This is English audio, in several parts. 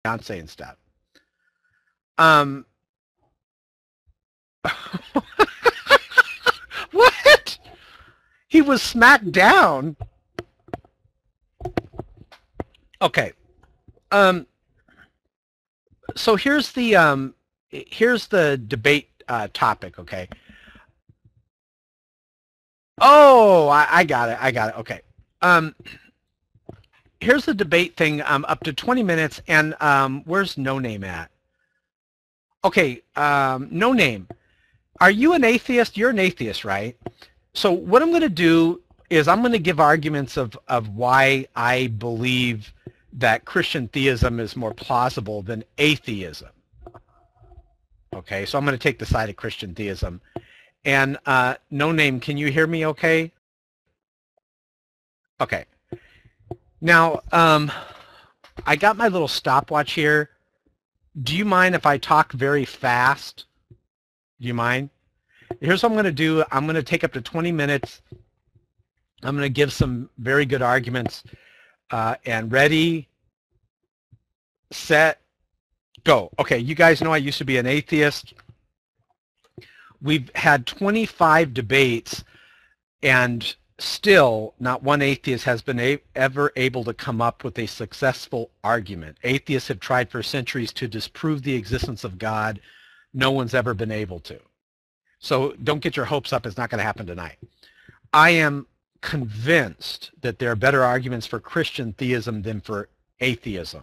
fiance and stuff. What? He was smacked down. Okay. So here's the debate topic. Okay. Oh, I got it. Okay. Here's the debate thing. Up to 20 minutes. And where's No Name at? Okay. No Name. Are you an atheist? You're an atheist, right? So what I'm going to do is I'm going to give arguments of why I believe that Christian theism is more plausible than atheism. Okay, so I'm going to take the side of Christian theism. And No Name, can you hear me okay? Okay. Now, I got my little stopwatch here. Do you mind if I talk very fast? Do you mind? Here's what I'm going to do. I'm going to take up to 20 minutes. I'm going to give some very good arguments. And ready, set, go. Okay, you guys know I used to be an atheist. We've had 25 debates, and still not one atheist has been ever able to come up with a successful argument. Atheists have tried for centuries to disprove the existence of God. No one's ever been able to. So don't get your hopes up. It's not going to happen tonight. I am convinced that there are better arguments for Christian theism than for atheism.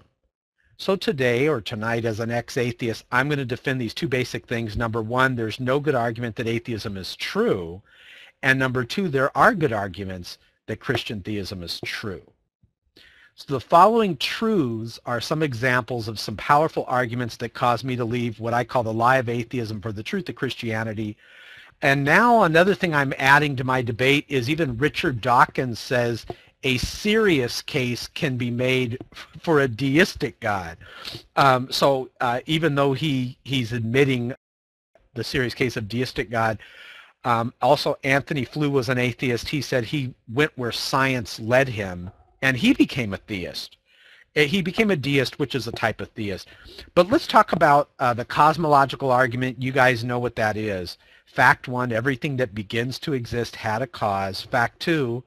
So today or tonight, as an ex-atheist, I'm going to defend these two basic things. Number one, there's no good argument that atheism is true. And number two, there are good arguments that Christian theism is true. So the following truths are some examples of some powerful arguments that caused me to leave what I call the lie of atheism for the truth of Christianity. And now another thing I'm adding to my debate is even Richard Dawkins says a serious case can be made for a deistic God. So even though he's admitting the serious case of deistic God, also Anthony Flew was an atheist. He said he went where science led him, and he became a theist. He became a deist, which is a type of theist. But let's talk about the cosmological argument. You guys know what that is. Fact one, everything that begins to exist had a cause. Fact two,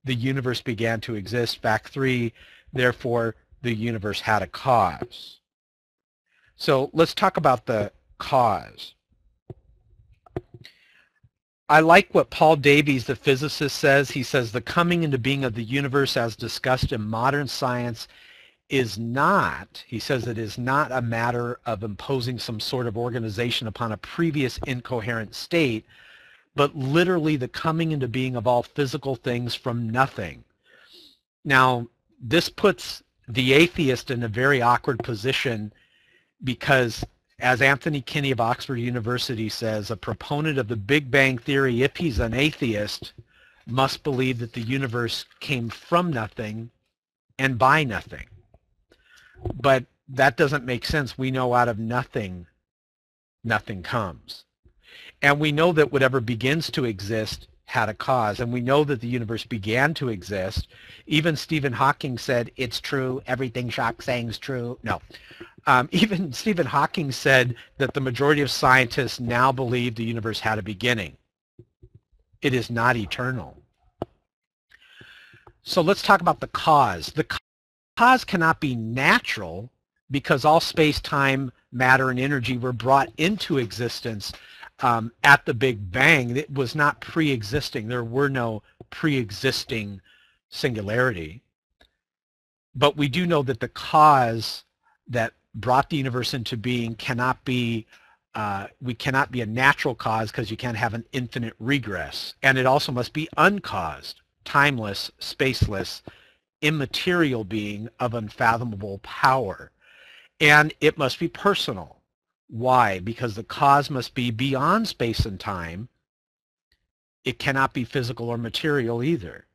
the universe began to exist. Fact three, therefore, the universe had a cause. So let's talk about the cause. I like what Paul Davies, the physicist, says. He says the coming into being of the universe as discussed in modern science is not, he says it is not a matter of imposing some sort of organization upon a previous incoherent state, but literally the coming into being of all physical things from nothing. Now, this puts the atheist in a very awkward position because, as Anthony Kinney of Oxford University says, a proponent of the Big Bang Theory, if he's an atheist, must believe that the universe came from nothing and by nothing. But that doesn't make sense. We know out of nothing, nothing comes. And we know that whatever begins to exist had a cause. And we know that the universe began to exist. Even Stephen Hawking said, it's true, everything Shock's saying is true. No. Even Stephen Hawking said that the majority of scientists now believe the universe had a beginning. It is not eternal. So let's talk about the cause. The cause cannot be natural because all space-time, matter, and energy were brought into existence at the Big Bang. It was not pre-existing. There were no pre-existing singularity. But we do know that the cause that brought the universe into being cannot be, we cannot be a natural cause because you can't have an infinite regress. And it also must be uncaused, timeless, spaceless, immaterial being of unfathomable power. And it must be personal. Why? Because the cause must be beyond space and time. It cannot be physical or material either.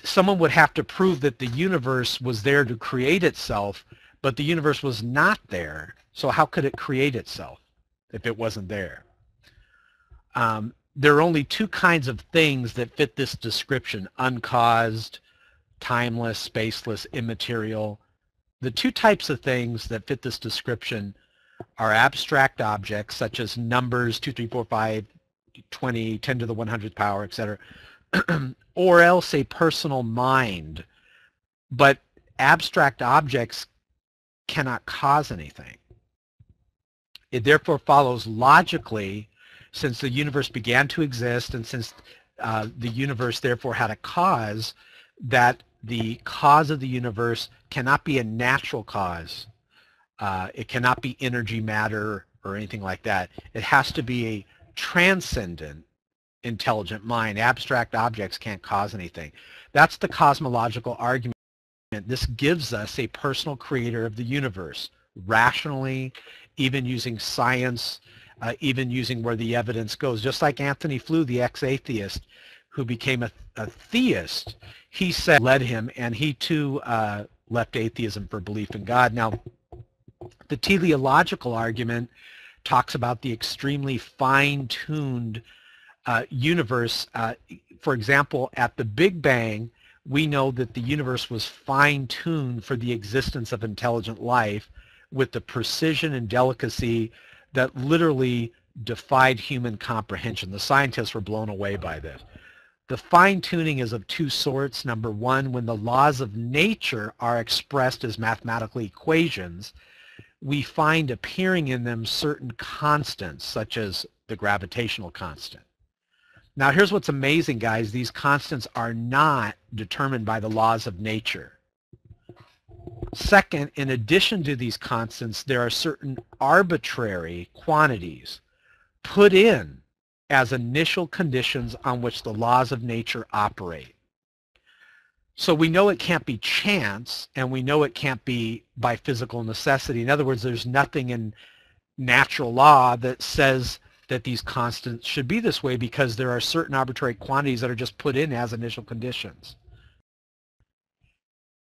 Someone would have to prove that the universe was there to create itself, but the universe was not there. So how could it create itself if it wasn't there? There are only two kinds of things that fit this description: uncaused, timeless, spaceless, immaterial. the two types of things that fit this description are abstract objects such as numbers 2, 3, 4, 5, 20, 10 to the 100th power, etc., or else a personal mind. But abstract objects cannot cause anything. It therefore follows logically, since the universe began to exist and since the universe therefore had a cause, that the cause of the universe cannot be a natural cause. It cannot be energy, matter, or anything like that. It has to be a transcendent, intelligent mind. Abstract objects can't cause anything. That's the cosmological argument. This gives us a personal creator of the universe, rationally, even using science, even using where the evidence goes. Just like Anthony Flew, the ex-atheist, who became a theist, he said, led him, and he too left atheism for belief in God. Now, the teleological argument talks about the extremely fine-tuned universe. For example, at the Big Bang, we know that the universe was fine-tuned for the existence of intelligent life with the precision and delicacy that literally defied human comprehension. The scientists were blown away by this. The fine-tuning is of two sorts. Number one, when the laws of nature are expressed as mathematical equations, we find appearing in them certain constants, such as the gravitational constant. Now, here's what's amazing, guys. These constants are not determined by the laws of nature. Second, in addition to these constants, there are certain arbitrary quantities put in as initial conditions on which the laws of nature operate. So we know it can't be chance, and we know it can't be by physical necessity. In other words, there's nothing in natural law that says that these constants should be this way, because there are certain arbitrary quantities that are just put in as initial conditions.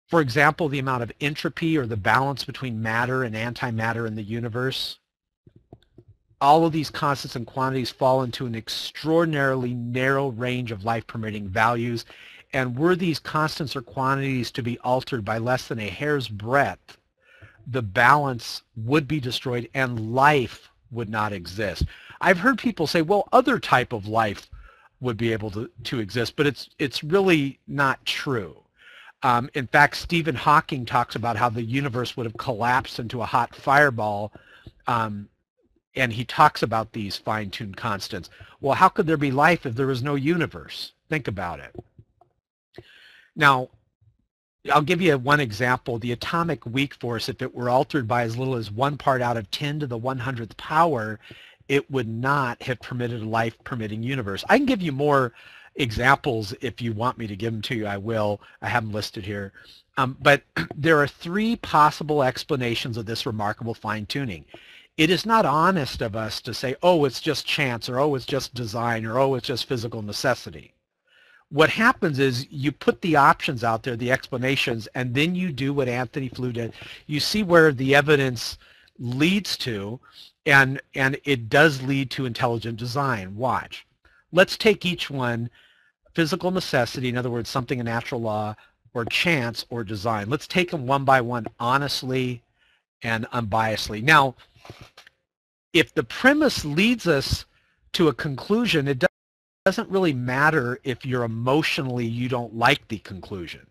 For example, the amount of entropy, or the balance between matter and antimatter in the universe. All of these constants and quantities fall into an extraordinarily narrow range of life-permitting values, and were these constants or quantities to be altered by less than a hair's breadth, the balance would be destroyed and life would not exist. I've heard people say, well, other type of life would be able to exist, but it's really not true. In fact, Stephen Hawking talks about how the universe would have collapsed into a hot fireball, and he talks about these fine-tuned constants. Well, how could there be life if there was no universe? Think about it. Now, I'll give you one example. The atomic weak force, if it were altered by as little as 1 part out of 10 to the 100th power, it would not have permitted a life-permitting universe. I can give you more examples if you want me to give them to you. I will. I have them listed here. But there are 3 possible explanations of this remarkable fine-tuning. It is not honest of us to say, oh, it's just chance, or oh, it's just design, or oh, it's just physical necessity. What happens is you put the options out there, the explanations, and then you do what Anthony Flew did. You see where the evidence leads to, and it does lead to intelligent design. Watch. Let's take each one: physical necessity, in other words, something a natural law, or chance, or design. Let's take them one by one, honestly and unbiasedly. Now, if the premise leads us to a conclusion, it doesn't really matter if you don't like the conclusion.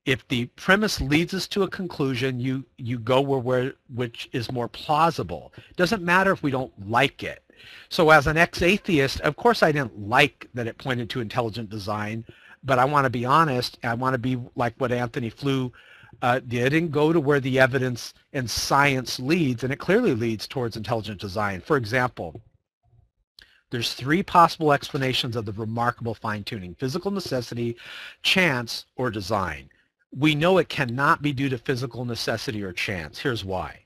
If the premise leads us to a conclusion, you go which is more plausible. It doesn't matter if we don't like it. So as an ex-atheist, of course I didn't like that it pointed to intelligent design, but I want to be honest. I want to be like what Anthony Flew did and go to where the evidence and science leads, and it clearly leads towards intelligent design. For example, there's 3 possible explanations of the remarkable fine-tuning: physical necessity, chance, or design. We know it cannot be due to physical necessity or chance. Here's why.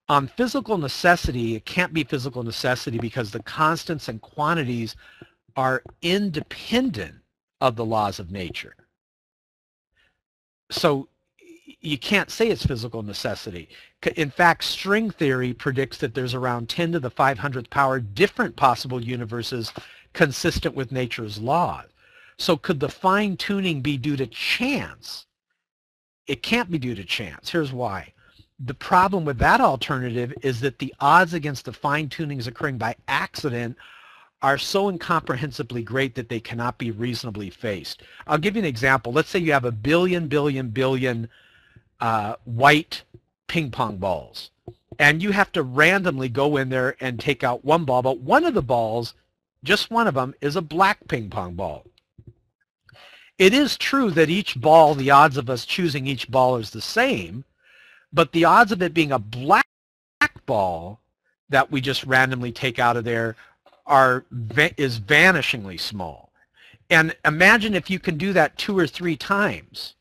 On physical necessity, it can't be physical necessity because the constants and quantities are independent of the laws of nature. So you can't say it's physical necessity. In fact, string theory predicts that there's around 10 to the 500th power different possible universes consistent with nature's laws. So could the fine-tuning be due to chance? it can't be due to chance. Here's why. The problem with that alternative is that the odds against the fine-tunings occurring by accident are so incomprehensibly great that they cannot be reasonably faced. I'll give you an example. Let's say you have a billion white ping pong balls, and you have to randomly go in there and take out one ball, but one of the balls, just one of them, is a black ping pong ball. It is true that each ball, the odds of us choosing each ball is the same, but the odds of it being a black ball that we just randomly take out of there is vanishingly small. And imagine if you can do that 2 or 3 times.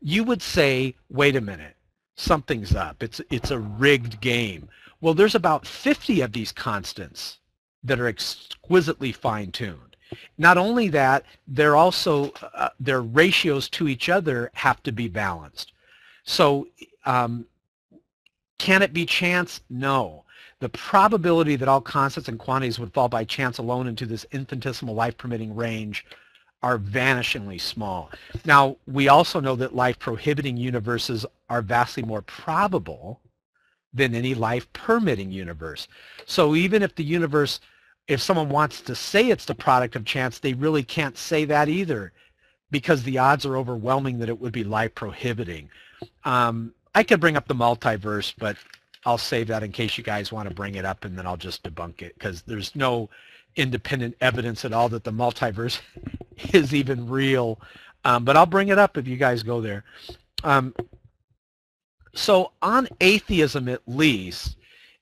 You would say, wait a minute, something's up. It's a rigged game. Well, there's about 50 of these constants that are exquisitely fine-tuned. Not only that, they're also, their ratios to each other have to be balanced. So can it be chance? No. The probability that all constants and quantities would fall by chance alone into this infinitesimal life-permitting range are vanishingly small. Now, we also know that life-prohibiting universes are vastly more probable than any life-permitting universe. So even if the universe, if someone wants to say it's the product of chance, they really can't say that either, because the odds are overwhelming that it would be life-prohibiting. I could bring up the multiverse, but I'll save that in case you guys want to bring it up, and then I'll just debunk it, because there's no independent evidence at all that the multiverse is even real. But I'll bring it up if you guys go there. So on atheism, at least,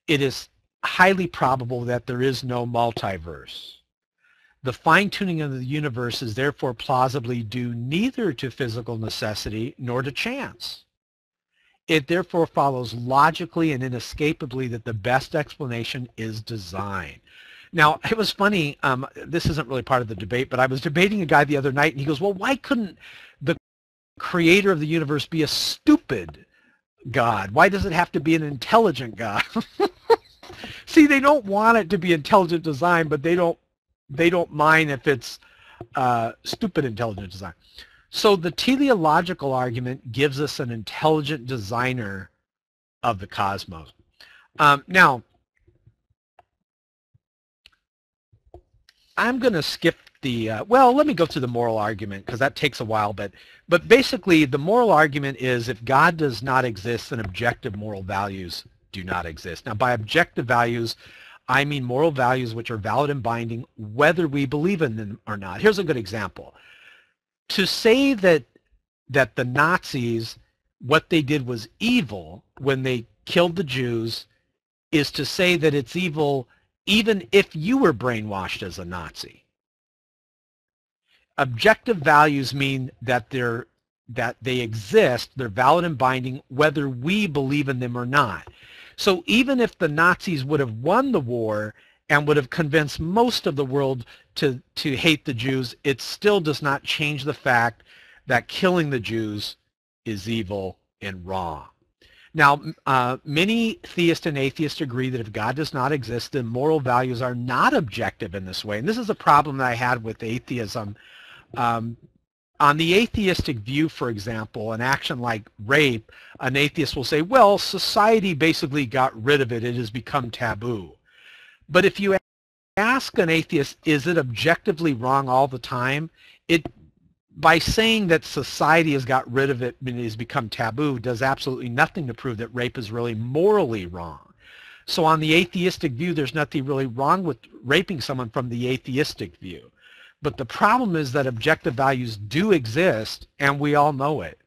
it is highly probable that there is no multiverse. The fine-tuning of the universe is therefore plausibly due neither to physical necessity nor to chance. It therefore follows logically and inescapably that the best explanation is design. Now, it was funny, this isn't really part of the debate, but I was debating a guy the other night, and he goes, well, why couldn't the creator of the universe be a stupid God? Why does it have to be an intelligent God? See, they don't want it to be intelligent design, but they don't mind if it's stupid intelligent design. So the teleological argument gives us an intelligent designer of the cosmos. Now, I'm going to skip the, well, let me go through the moral argument, because that takes a while, but basically the moral argument is if God does not exist, then objective moral values do not exist. Now, by objective values, I mean moral values which are valid and binding whether we believe in them or not. Here's a good example. To say that the Nazis, what they did was evil when they killed the Jews, is to say that it's evil even if you were brainwashed as a Nazi. Objective values mean that they exist, they're valid and binding whether we believe in them or not. So even if the Nazis would have won the war and would have convinced most of the world to hate the Jews, it still does not change the fact that killing the Jews is evil and wrong. Now, many theists and atheists agree that if God does not exist, then moral values are not objective in this way. And this is a problem that I had with atheism. On the atheistic view, for example, an action like rape, an atheist will say, well, society basically got rid of it. It has become taboo. But if you ask an atheist, is it objectively wrong all the time? By saying that society has got rid of it and it has become taboo does absolutely nothing to prove that rape is really morally wrong. So on the atheistic view, there's nothing really wrong with raping someone from the atheistic view. But the problem is that objective values do exist, and we all know it.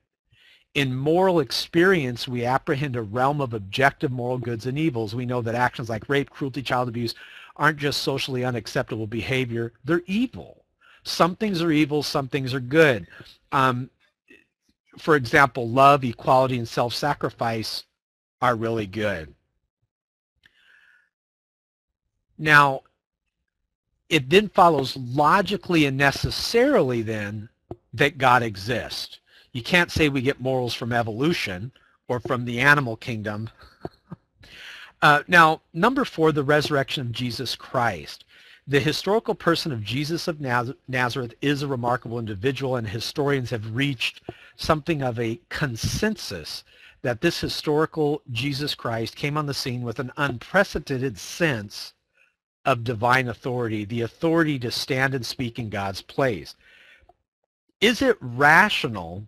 In moral experience, we apprehend a realm of objective moral goods and evils. We know that actions like rape, cruelty, child abuse aren't just socially unacceptable behavior, they're evil. Some things are evil, some things are good. For example, love, equality, and self-sacrifice are really good. Now, it then follows logically and necessarily then that God exists. You can't say we get morals from evolution or from the animal kingdom. Now, number 4, the resurrection of Jesus Christ. The historical person of Jesus of Nazareth is a remarkable individual, and historians have reached something of a consensus that this historical Jesus Christ came on the scene with an unprecedented sense of divine authority, the authority to stand and speak in God's place. Is it rational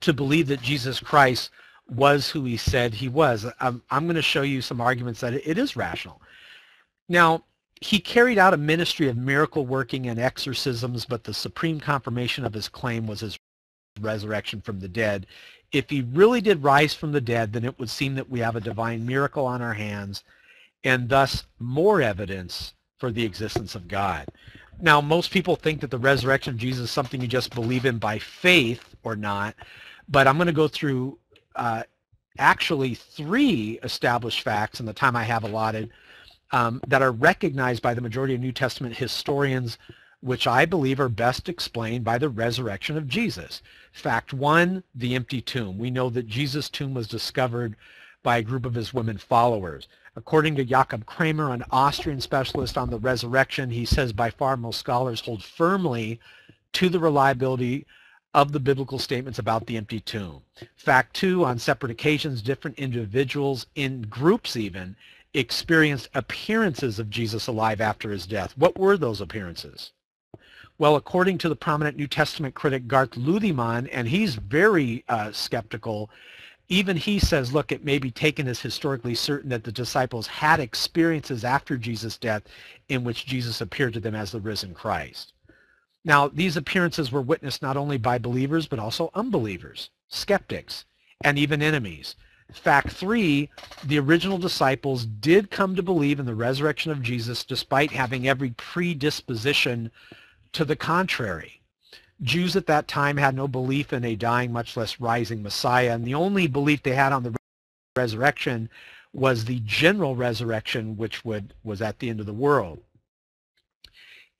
to believe that Jesus Christ was who he said he was? I'm going to show you some arguments that it is rational. Now, he carried out a ministry of miracle working and exorcisms, but the supreme confirmation of his claim was his resurrection from the dead. If he really did rise from the dead, then it would seem that we have a divine miracle on our hands, and thus more evidence for the existence of God. Now, most people think that the resurrection of Jesus is something you just believe in by faith or not, but I'm going to go through actually 3 established facts in the time I have allotted that are recognized by the majority of New Testament historians, which I believe are best explained by the resurrection of Jesus. Fact 1, the empty tomb. We know that Jesus' tomb was discovered by a group of his women followers. According to Jakob Kramer, an Austrian specialist on the resurrection, he says by far most scholars hold firmly to the reliability of the biblical statements about the empty tomb. Fact 2, on separate occasions, different individuals, in groups even, experienced appearances of Jesus alive after his death. What were those appearances? Well, according to the prominent New Testament critic Garth Ludemann, and he's very skeptical, even he says, look, it may be taken as historically certain that the disciples had experiences after Jesus' death in which Jesus appeared to them as the risen Christ. Now, these appearances were witnessed not only by believers, but also unbelievers, skeptics, and even enemies. Fact 3, the original disciples did come to believe in the resurrection of Jesus despite having every predisposition to the contrary. Jews at that time had no belief in a dying, much less rising Messiah, and the only belief they had on the resurrection was the general resurrection, which was at the end of the world.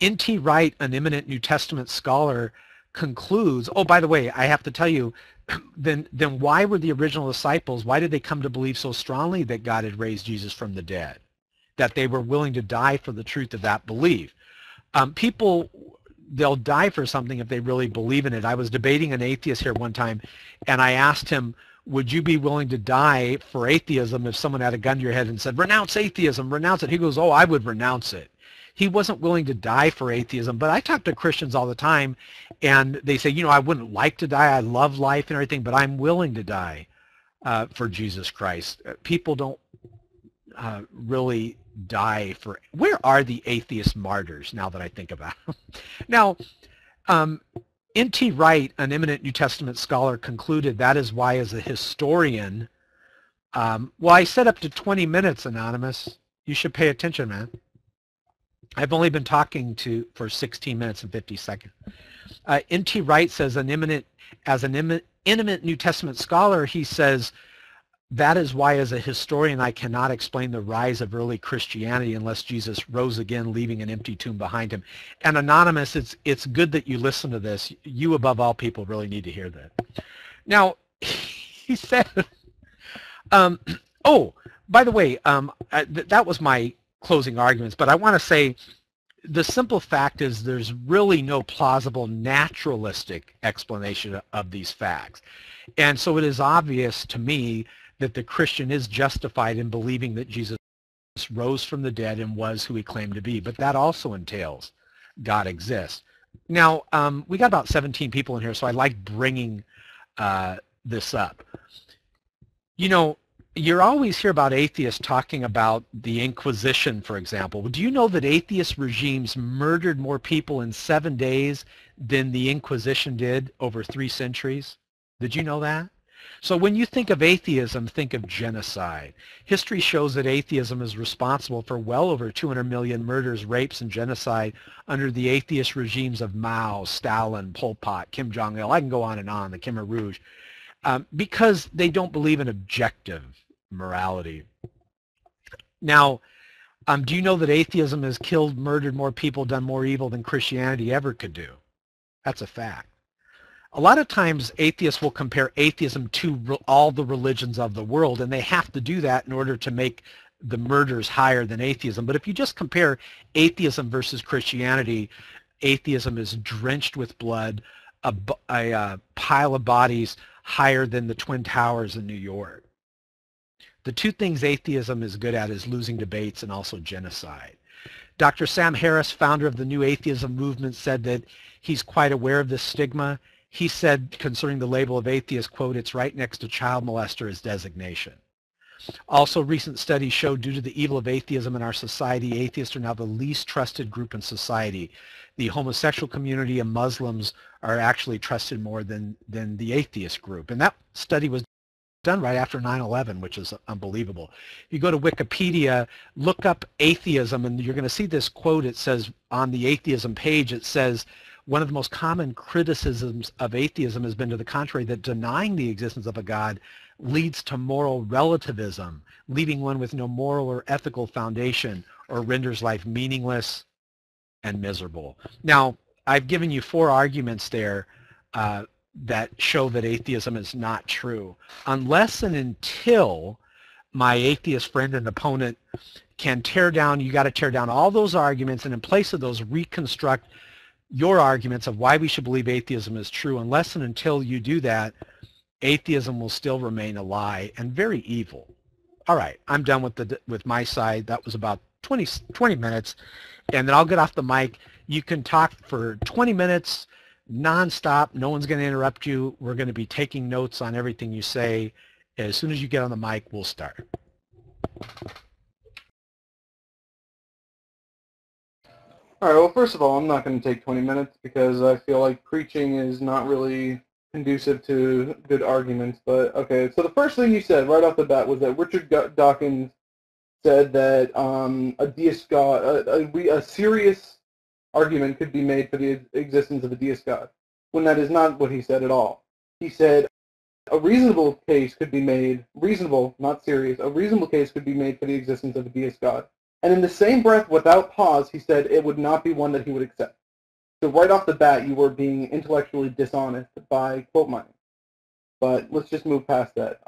N.T. Wright, an eminent New Testament scholar, concludes, oh, by the way, I have to tell you, then why were the original disciples, why did they come to believe so strongly that God had raised Jesus from the dead, that they were willing to die for the truth of that belief? People, they'll die for something if they really believe in it. I was debating an atheist here one time, and I asked him, would you be willing to die for atheism if someone had a gun to your head and said, renounce atheism, renounce it? He goes, oh, I would renounce it. He wasn't willing to die for atheism, but I talk to Christians all the time, and they say, you know, I wouldn't like to die. I love life and everything, but I'm willing to die for Jesus Christ. People don't really die for. Where are the atheist martyrs, now that I think about it? Now, N.T. Wright, an eminent New Testament scholar, concluded that is why, as a historian, well, I said up to 20 minutes, Anonymous. You should pay attention, man. I've only been talking for 16 minutes and 50 seconds. N.T. Wright says, as an eminent New Testament scholar, he says, that is why, as a historian, I cannot explain the rise of early Christianity unless Jesus rose again, leaving an empty tomb behind him. And Anonymous, it's good that you listen to this. You, above all people, really need to hear that. Now, he said, oh, by the way, that was my closing arguments, but I want to say the simple fact is there's really no plausible naturalistic explanation of these facts. And so it is obvious to me that the Christian is justified in believing that Jesus rose from the dead and was who he claimed to be. But that also entails God exists. Now, we got about 17 people in here, so I like bringing this up. You know, you always hear about atheists talking about the Inquisition, for example. Do you know that atheist regimes murdered more people in 7 days than the Inquisition did over 3 centuries? Did you know that? So when you think of atheism, think of genocide. History shows that atheism is responsible for well over 200 million murders, rapes, and genocide under the atheist regimes of Mao, Stalin, Pol Pot, Kim Jong-il. I can go on and on, the Khmer Rouge, because they don't believe in objective morality. Now, do you know that atheism has killed, murdered more people, done more evil than Christianity ever could do? That's a fact. A lot of times atheists will compare atheism to all the religions of the world, and they have to do that in order to make the murders higher than atheism. But if you just compare atheism versus Christianity, atheism is drenched with blood, a pile of bodies higher than the Twin Towers in New York. The two things atheism is good at is losing debates and also genocide. Dr. Sam Harris, founder of the New Atheism Movement, said that he's quite aware of this stigma. He said concerning the label of atheist, quote, "It's right next to child molester as designation." Also, recent studies show due to the evil of atheism in our society, atheists are now the least trusted group in society. The homosexual community and Muslims are actually trusted more than the atheist group. And that study was done right after 9/11, which is unbelievable. If you go to Wikipedia, look up atheism, and you're going to see this quote. It says on the atheism page, it says, one of the most common criticisms of atheism has been to the contrary, that denying the existence of a God leads to moral relativism, leaving one with no moral or ethical foundation, or renders life meaningless and miserable. Now, I've given you 4 arguments there that show that atheism is not true. Unless and until my atheist friend and opponent can tear down, you got to tear down all those arguments, and in place of those, reconstruct your arguments of why we should believe atheism is true. Unless and until you do that, atheism will still remain a lie and very evil. All right, I'm done with my side. That was about 20 minutes, and then I'll get off the mic. You can talk for 20 minutes nonstop. No one's going to interrupt you. We're going to be taking notes on everything you say. As soon as you get on the mic, we'll start. All right, well, first of all, I'm not going to take 20 minutes because I feel like preaching is not really conducive to good arguments. But, okay, so the first thing you said right off the bat was that Richard Dawkins said that a deist God, a serious argument could be made for the existence of a deist God, when that is not what he said at all. He said a reasonable case could be made, reasonable, not serious, a reasonable case could be made for the existence of a deist God. And in the same breath, without pause, he said it would not be one that he would accept. So right off the bat, you were being intellectually dishonest by quote mining. But let's just move past that.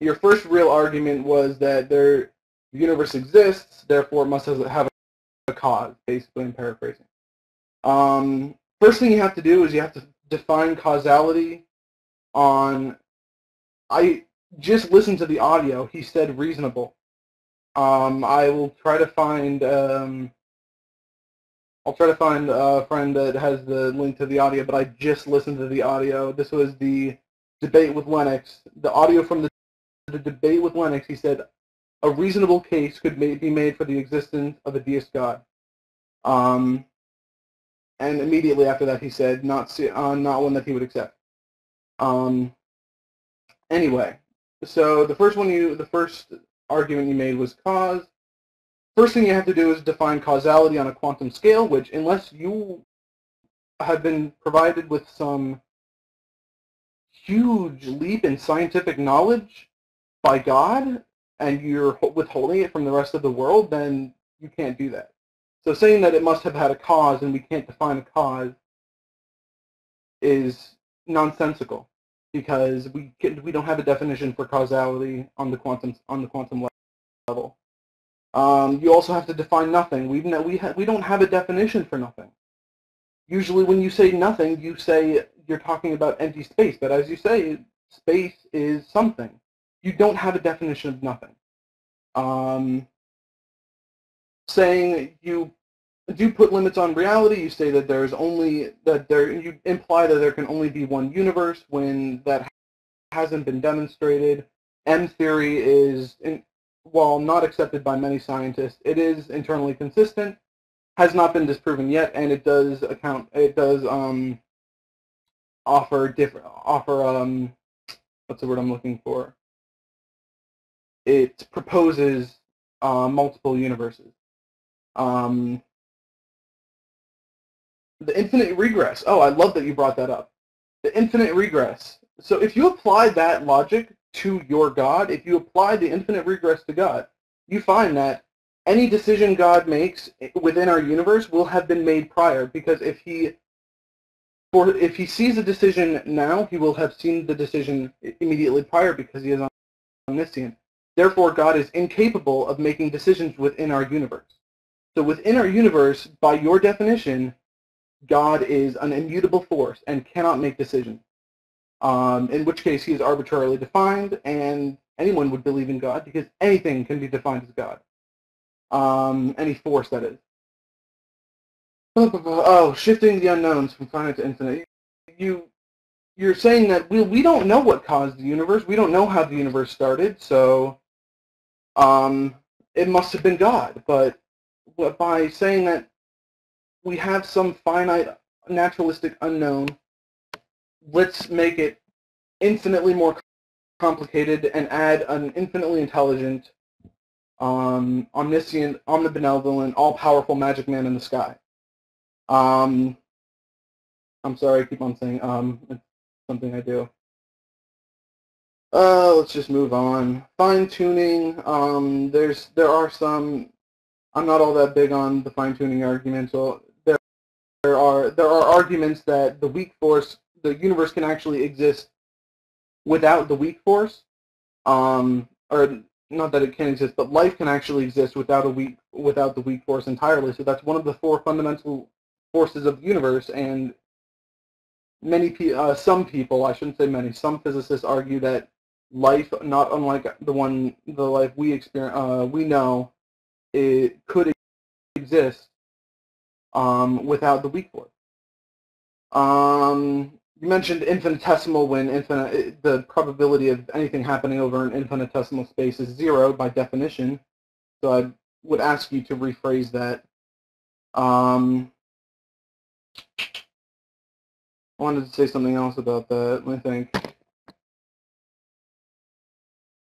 Your first real argument was that the universe exists, therefore it must have a cause, basically, I'm paraphrasing. First thing you have to do is you have to define causality on, I just listened to the audio, he said reasonable. I will try to find, I'll try to find a friend that has the link to the audio, but I just listened to the audio. This was the debate with Lennox. The audio from the debate with Lennox, he said, a reasonable case could be made for the existence of a deist God. And immediately after that, he said, not one that he would accept. Anyway, so the first argument you made was cause. First thing you have to do is define causality on a quantum scale, which, unless you have been provided with some huge leap in scientific knowledge by God, and you're withholding it from the rest of the world, then you can't do that. So saying that it must have had a cause and we can't define a cause is nonsensical, because we don't have a definition for causality on the quantum level. You also have to define nothing. We don't have a definition for nothing. Usually when you say nothing, you say you're talking about empty space, but as you say, space is something. You don't have a definition of nothing. Saying you do put limits on reality, you say that you imply that there can only be one universe when that hasn't been demonstrated. M theory is, while not accepted by many scientists, it is internally consistent, has not been disproven yet, and it does offer what's the word I'm looking for? It proposes multiple universes. The infinite regress. Oh, I love that you brought that up. The infinite regress. So if you apply that logic to your God, if you apply the infinite regress to God, you find that any decision God makes within our universe will have been made prior, because if he sees a decision now, he will have seen the decision immediately prior, because he is omniscient. Therefore, God is incapable of making decisions within our universe. So within our universe, by your definition, God is an immutable force and cannot make decisions. In which case he is arbitrarily defined, and anyone would believe in God because anything can be defined as God. Any force, that is. Oh, shifting the unknowns from finite to infinite. You're saying that we don't know what caused the universe. We don't know how the universe started, so it must have been God. But by saying that we have some finite naturalistic unknown, let's make it infinitely more complicated and add an infinitely intelligent, omniscient, omnibenevolent, all-powerful magic man in the sky. I'm sorry, I keep on saying it's something I do. Let's just move on. Fine-tuning. There are some. I'm not all that big on the fine-tuning argument. So there are arguments that the weak force, the universe can actually exist without the weak force, or not that it can exist, but life can actually exist without the weak force entirely. So that's one of the four fundamental forces of the universe, and some people, I shouldn't say many, some physicists argue that life, not unlike the life we experience, we know, it could exist without the weak force. You mentioned infinitesimal when the probability of anything happening over an infinitesimal space is 0 by definition. So I would ask you to rephrase that. I wanted to say something else about that. Let me think.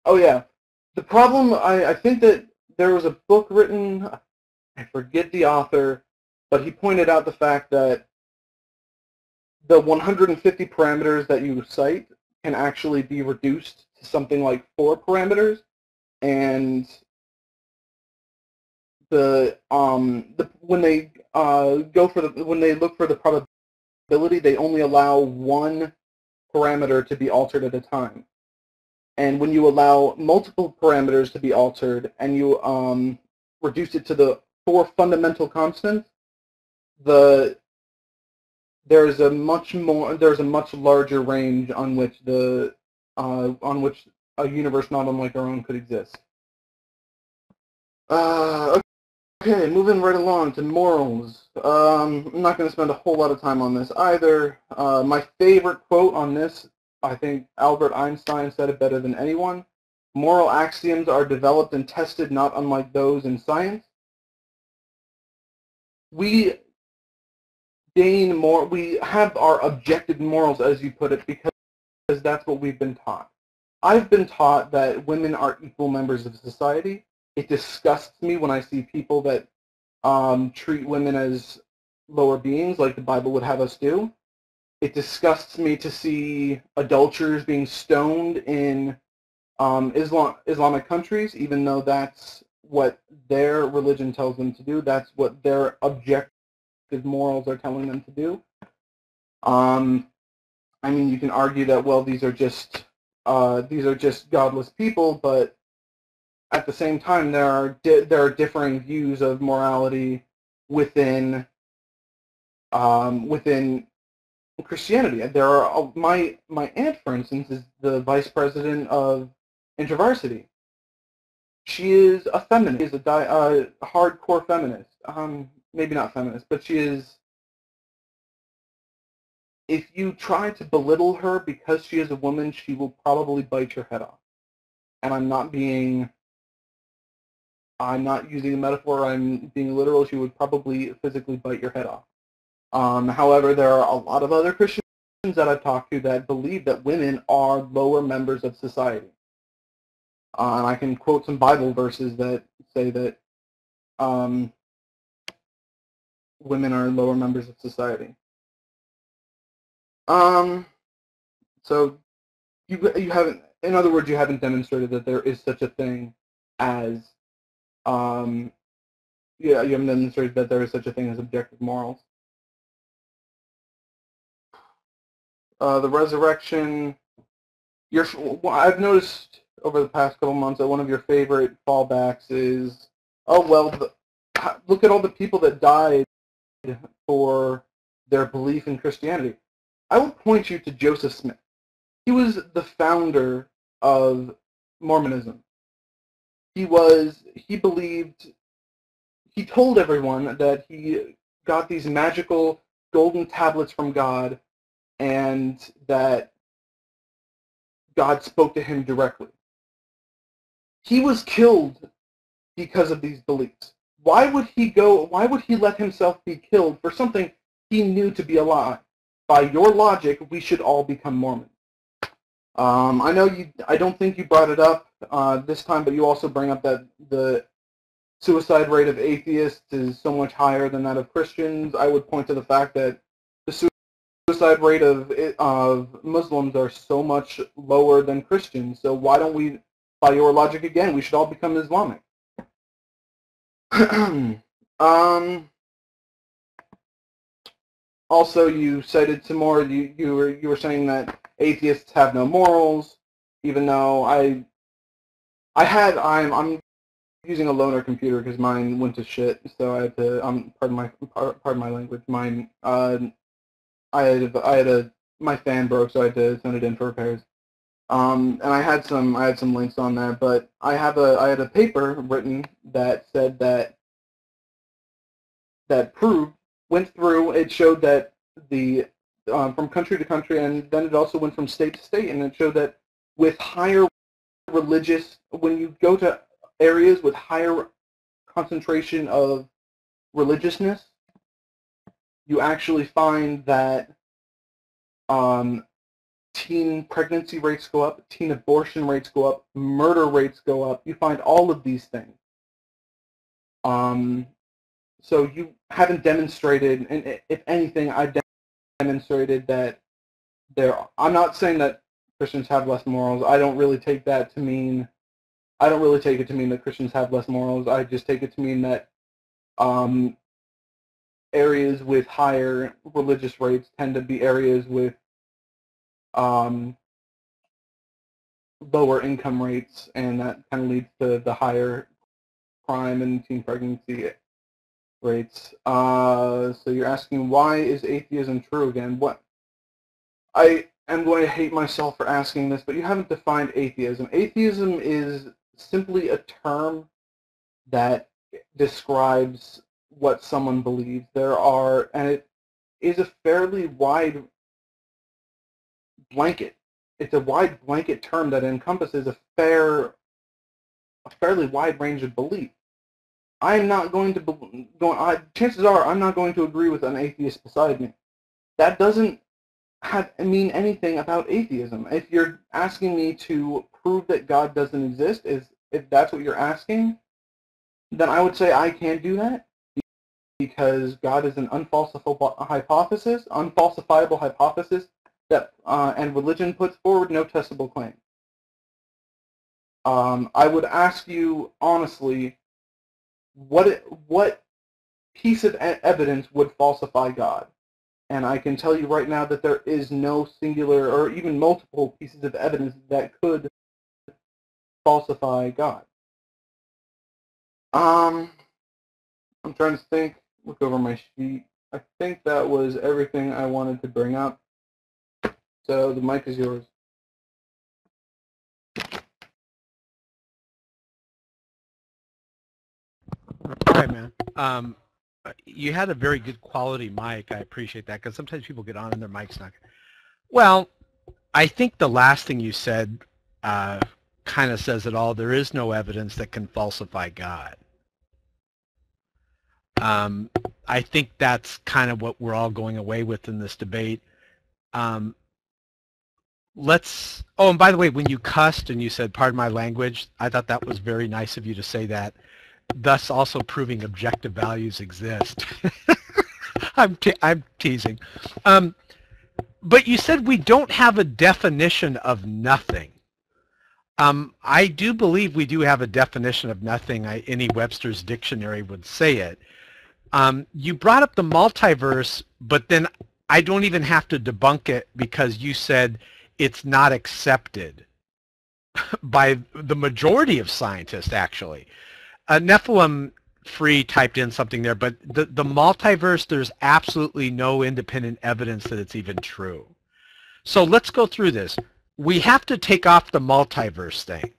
Oh yeah, the problem. I think that there was a book written. I forget the author, but he pointed out the fact that the 150 parameters that you cite can actually be reduced to something like 4 parameters, and when they look for the probability, they only allow 1 parameter to be altered at a time. And when you allow multiple parameters to be altered and you reduce it to the 4 fundamental constants, there's a much larger range on which a universe not unlike our own could exist. Okay, moving right along to morals. I'm not going to spend a whole lot of time on this either. My favorite quote on this, I think Albert Einstein said it better than anyone. Moral axioms are developed and tested not unlike those in science. We have our objective morals, as you put it, because that's what we've been taught. I've been taught that women are equal members of society. It disgusts me when I see people that treat women as lower beings, like the Bible would have us do. It disgusts me to see adulterers being stoned in Islamic countries, even though that's what their religion tells them to do. That's what their objective morals are telling them to do. I mean, you can argue that, well, these are just godless people, but at the same time, there are differing views of morality within Christianity. There are my aunt, for instance, is the vice president of InterVarsity. She is a feminist. She is a hardcore feminist. Maybe not feminist, but she is. If you try to belittle her because she is a woman, she will probably bite your head off. And I'm not using a metaphor, I'm being literal. She would probably physically bite your head off. However, there are a lot of other Christians that I've talked to that believe that women are lower members of society. And I can quote some Bible verses that say that women are lower members of society. So you haven't, in other words, you haven't demonstrated that there is such a thing as, you haven't demonstrated that there is such a thing as objective morals. The resurrection, I've noticed over the past couple months that one of your favorite fallbacks is, oh, well, look at all the people that died for their belief in Christianity. I will point you to Joseph Smith. He was the founder of Mormonism. He told everyone that he got these magical golden tablets from God and that God spoke to him directly. He was killed because of these beliefs. Why would he let himself be killed for something he knew to be a lie? By your logic, we should all become Mormons. I don't think you brought it up this time, but you also bring up that the suicide rate of atheists is so much higher than that of Christians. I would point to the fact that the suicide rate of Muslims are so much lower than Christians. So why don't we, by your logic again, we should all become Islamic? Also, you cited some more. You were saying that atheists have no morals, even though I'm using a loaner computer because mine went to shit, so I had to pardon my language. Mine my fan broke, so I had to send it in for repairs. And I had some links on there, but I had a paper written that said that went through. It showed that from country to country, and then it also went from state to state, and it showed that with higher when you go to areas with higher concentration of religiousness, you actually find that teen pregnancy rates go up, teen abortion rates go up, murder rates go up. You find all of these things. So you haven't demonstrated, and if anything, I demonstrated that I'm not saying that Christians have less morals. I don't really take it to mean that Christians have less morals. I just take it to mean that areas with higher religious rates tend to be areas with lower income rates, and that kind of leads to the higher crime and teen pregnancy rates. So you're asking, why is atheism true again? What? I am going to hate myself for asking this, but you haven't defined atheism. Atheism is simply a term that describes what someone believes. And it is a fairly wide blanket. It's a wide blanket term that encompasses a fairly wide range of belief. I'm not going to chances are I'm not going to agree with an atheist beside me. That doesn't mean anything about atheism. If you're asking me to prove that God doesn't exist, if that's what you're asking, then I would say I can't do that, because God is an unfalsifiable hypothesis that and religion puts forward no testable claim. I would ask you honestly, what piece of evidence would falsify God? And I can tell you right now that there is no singular or even multiple pieces of evidence that could falsify God. I'm trying to think, look over my sheet. I think that was everything I wanted to bring up. So the mic is yours. All right, man. You had a very good quality mic. I appreciate that, because sometimes people get on and their mic's not. Well, I think the last thing you said kind of says it all. There is no evidence that can falsify God. I think that's kind of what we're all going away with in this debate. Oh, and by the way, when you cussed and you said, pardon my language, I thought that was very nice of you to say that, thus also proving objective values exist. I'm teasing. But you said we don't have a definition of nothing. I do believe we do have a definition of nothing. Any Webster's dictionary would say it. You brought up the multiverse, but then I don't even have to debunk it, because you said it's not accepted. by the majority of scientists, actually. Nephilim Free typed in something there, but the multiverse, there's absolutely no independent evidence that it's even true. So let's go through this. We have to take off the multiverse thing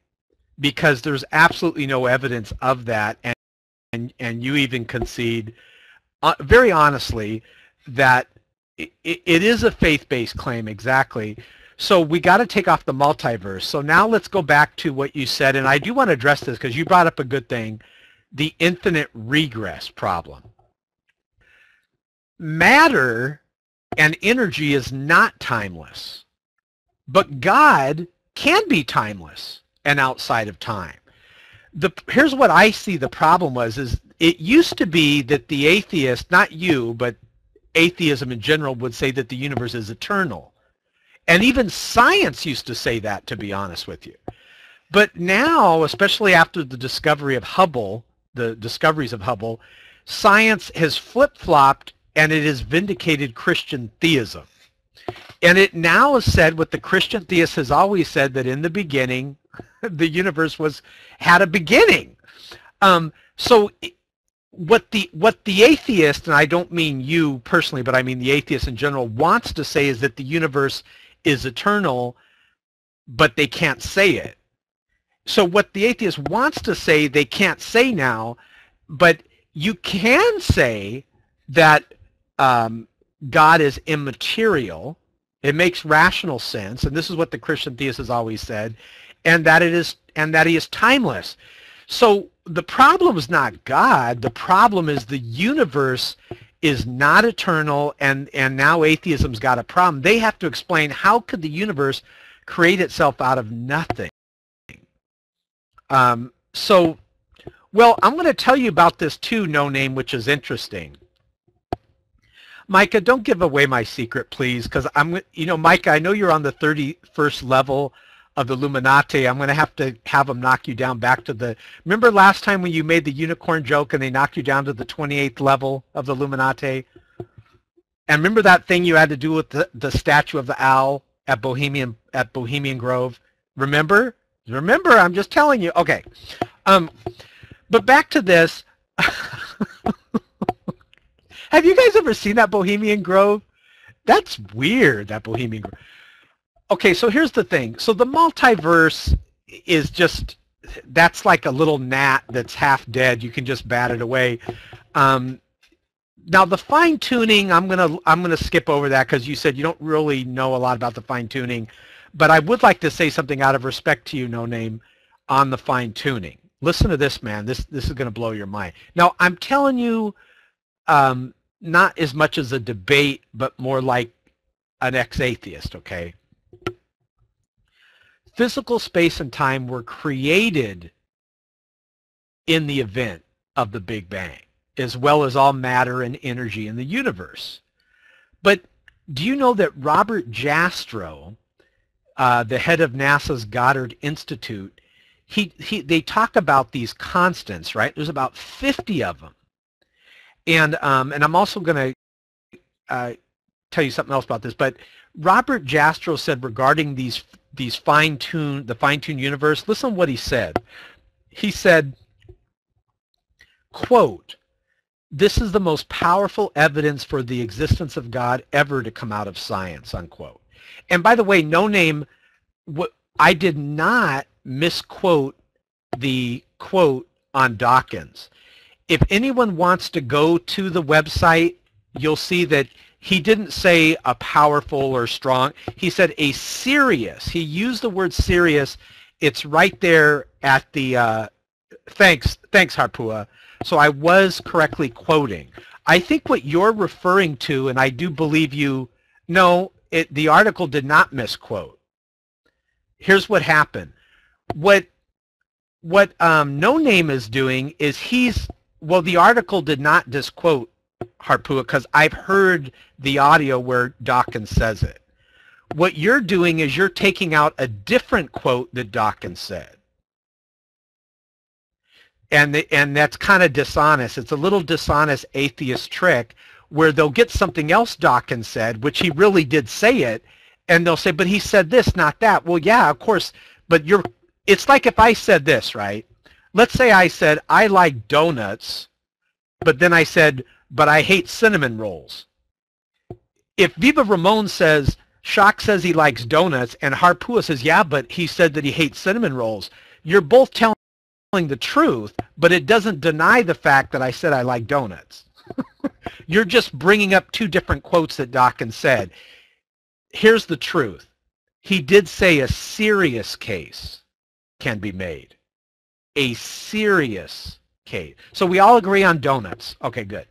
because there's absolutely no evidence of that, and you even concede very honestly that it is a faith-based claim, exactly. So we got to take off the multiverse. So now let's go back to what you said, and I do want to address this because you brought up a good thing, the infinite regress problem. Matter and energy is not timeless, but God can be timeless and outside of time. Here's what I see the problem was, is it used to be that the atheist, not you, but atheism in general, would say that the universe is eternal. And even science used to say that, to be honest with you. But now, especially after the discovery of Hubble, the discoveries of Hubble, science has flip-flopped and it has vindicated Christian theism. And it now has said what the Christian theist has always said, that in the beginning, the universe had a beginning. So what the atheist, and I don't mean you personally, but I mean the atheist in general, wants to say is that the universe is eternal, but they can't say it. So what the atheist wants to say, they can't say now, but you can say that God is immaterial. It makes rational sense, and this is what the Christian theist has always said, and that he is timeless. So the problem is not God. The problem is the universe is not eternal, and now atheism's got a problem. They have to explain, how could the universe create itself out of nothing? Well, I'm going to tell you about this too, No Name, which is interesting. Micah, don't give away my secret, please, because Micah, I know you're on the 31st level of the Illuminati. I'm going to have them knock you down back to the, remember last time when you made the unicorn joke and they knocked you down to the 28th level of the Illuminati? And remember that thing you had to do with the statue of the owl at Bohemian Grove? Remember? Remember, I'm just telling you. Okay. But back to this. Have you guys ever seen that Bohemian Grove? That's weird, that Bohemian Grove. Okay, so here's the thing. So the multiverse is just, that's like a little gnat that's half dead. You can just bat it away. Now the fine tuning, I'm gonna skip over that because you said you don't really know a lot about the fine tuning, but I would like to say something out of respect to you, No Name, on the fine tuning. Listen to this, man. This is gonna blow your mind. Now I'm telling you, not as much as a debate, but more like an ex-atheist, okay? Physical space and time were created in the event of the Big Bang, as well as all matter and energy in the universe. But do you know that Robert Jastrow, the head of NASA's Goddard Institute, they talk about these constants, right? There's about 50 of them. And I'm also going to tell you something else about this, but Robert Jastrow said regarding the fine-tuned universe, listen to what he said. He said, quote, "This is the most powerful evidence for the existence of God ever to come out of science," unquote. And by the way, No Name, I did not misquote the quote on Dawkins. If anyone wants to go to the website, you'll see that he didn't say a powerful or strong. He said a serious. He used the word serious. It's right there at the, thanks Harpua. So I was correctly quoting. I think what you're referring to, and I do believe you, no, the article did not misquote. Here's what happened. What No Name is doing is well, the article did not disquote Harpua because I've heard the audio where Dawkins says it. What you're doing is you're taking out a different quote that Dawkins said. And that's kind of dishonest. It's a little dishonest atheist trick where they'll get something else Dawkins said, which he really did say it, and they'll say, but he said this, not that. Well, yeah, of course, but it's like if I said this, right? Let's say I said, I like donuts, but then I said, but I hate cinnamon rolls. If Viva Ramon says, Shock says he likes donuts, and Harpua says, yeah, but he said that he hates cinnamon rolls, you're both telling the truth, but it doesn't deny the fact that I said I like donuts. You're just bringing up two different quotes that Dawkins said. Here's the truth. He did say a serious case can be made. A serious case. So we all agree on donuts. Okay, good.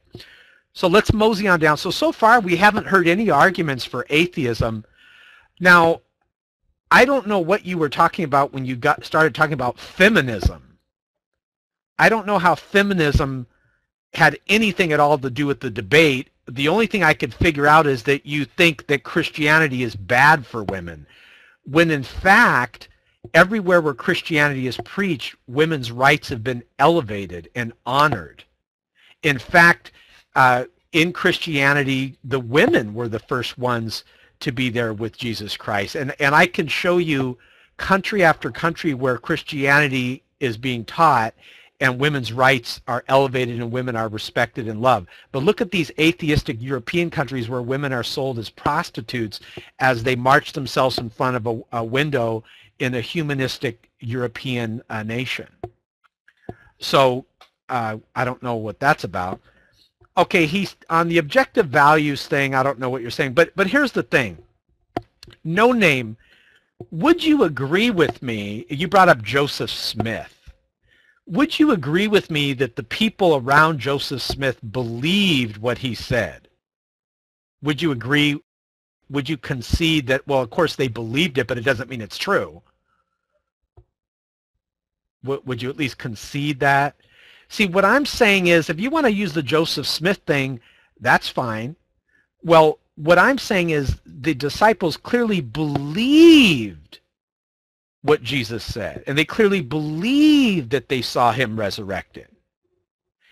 So let's mosey on down. So far we haven't heard any arguments for atheism. Now, I don't know what you were talking about when you started talking about feminism. I don't know how feminism had anything at all to do with the debate. The only thing I could figure out is that you think that Christianity is bad for women, when in fact, everywhere where Christianity is preached, women's rights have been elevated and honored. In fact, in Christianity, the women were the first ones to be there with Jesus Christ. And I can show you country after country where Christianity is being taught and women's rights are elevated and women are respected and loved. But look at these atheistic European countries where women are sold as prostitutes as they march themselves in front of a window in a humanistic European nation. So I don't know what that's about. Okay, he's on the objective values thing. I don't know what you're saying, but here's the thing. No Name, would you agree with me? You brought up Joseph Smith. Would you agree with me that the people around Joseph Smith believed what he said? Would you agree? Would you concede that, well, of course they believed it, but it doesn't mean it's true? Would you at least concede that? See, what I'm saying is, if you want to use the Joseph Smith thing, that's fine. Well, what I'm saying is the disciples clearly believed what Jesus said, and they clearly believed that they saw him resurrected.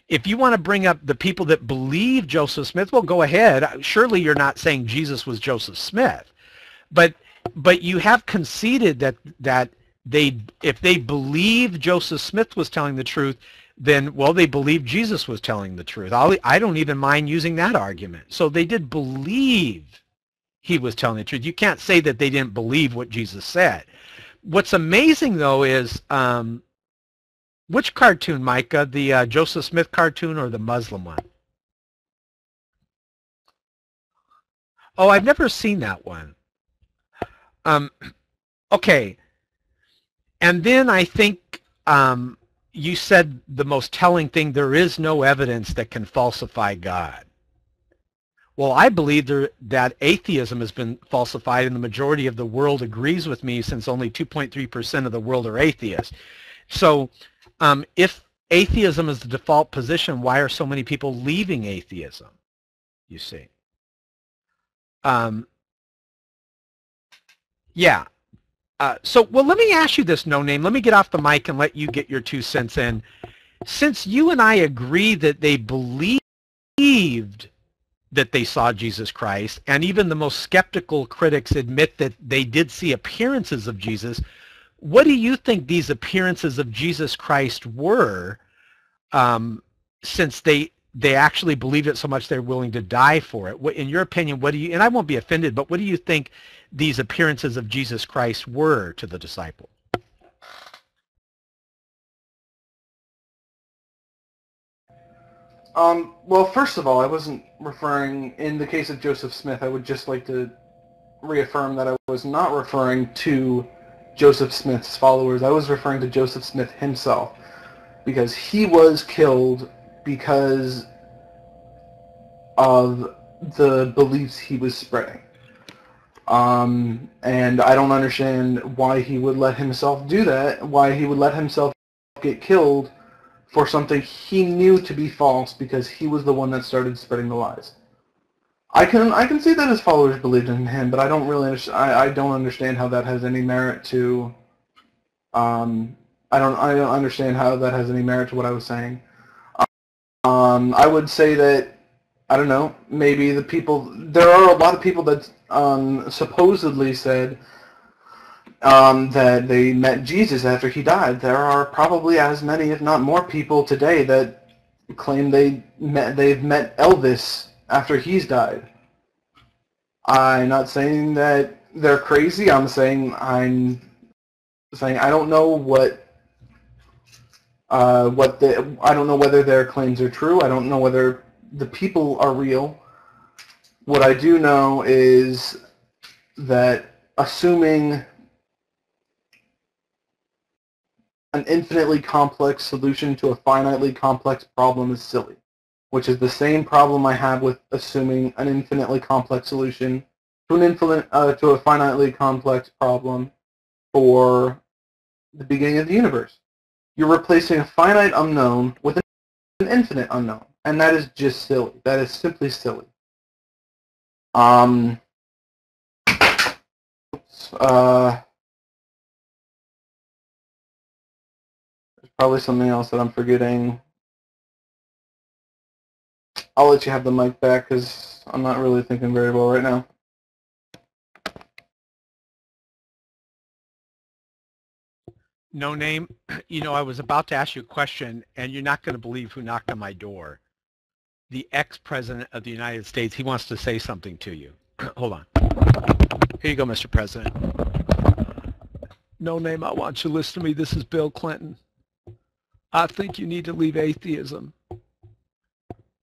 If you want to bring up the people that believe Joseph Smith, well, go ahead. Surely you're not saying Jesus was Joseph Smith, but you have conceded that if they believed Joseph Smith was telling the truth, then, well, they believed Jesus was telling the truth. I don't even mind using that argument. So they did believe he was telling the truth. You can't say that they didn't believe what Jesus said. What's amazing, though, is which cartoon, Micah, the Joseph Smith cartoon or the Muslim one? Oh, I've never seen that one. Okay. And then I think you said the most telling thing, there is no evidence that can falsify God. Well, I believe that atheism has been falsified, and the majority of the world agrees with me, since only 2.3% of the world are atheists. So if atheism is the default position, why are so many people leaving atheism, you see? Yeah. Well, let me ask you this, No Name. Let me get off the mic and let you get your 2 cents in. Since you and I agree that they believed that they saw Jesus Christ, and even the most skeptical critics admit that they did see appearances of Jesus, what do you think these appearances of Jesus Christ were, since they actually believed it so much they're willing to die for it? In your opinion, what do you, and I won't be offended, but what do you think these appearances of Jesus Christ were to the disciple? Well, first of all, I wasn't referring, in the case of Joseph Smith, I would just like to reaffirm that I was not referring to Joseph Smith's followers. I was referring to Joseph Smith himself, because he was killed because of the beliefs he was spreading. And I don't understand why he would let himself do that, why he would let himself get killed for something he knew to be false, because he was the one that started spreading the lies. I can see that his followers believed in him, but I don't really I don't understand how that has any merit to I don't understand how that has any merit to what I was saying. I would say that, I don't know, maybe there are a lot of people that supposedly said that they met Jesus after he died. There are probably as many, if not more, people today that claim they've met Elvis after he's died. I'm not saying that they're crazy. I'm saying I don't know I don't know whether their claims are true. I don't know whether the people are real. What I do know is that assuming an infinitely complex solution to a finitely complex problem is silly, which is the same problem I have with assuming an infinitely complex solution to a finitely complex problem for the beginning of the universe. You're replacing a finite unknown with an infinite unknown, and that is just silly. That is simply silly. There's probably something else that I'm forgetting. I'll let you have the mic back because I'm not really thinking very well right now. No name. You know, I was about to ask you a question, and you're not going to believe who knocked on my door. The ex-president of the United States. He wants to say something to you. Hold on. Here you go, Mr. President. No name, I want you to listen to me. This is Bill Clinton. I think you need to leave atheism.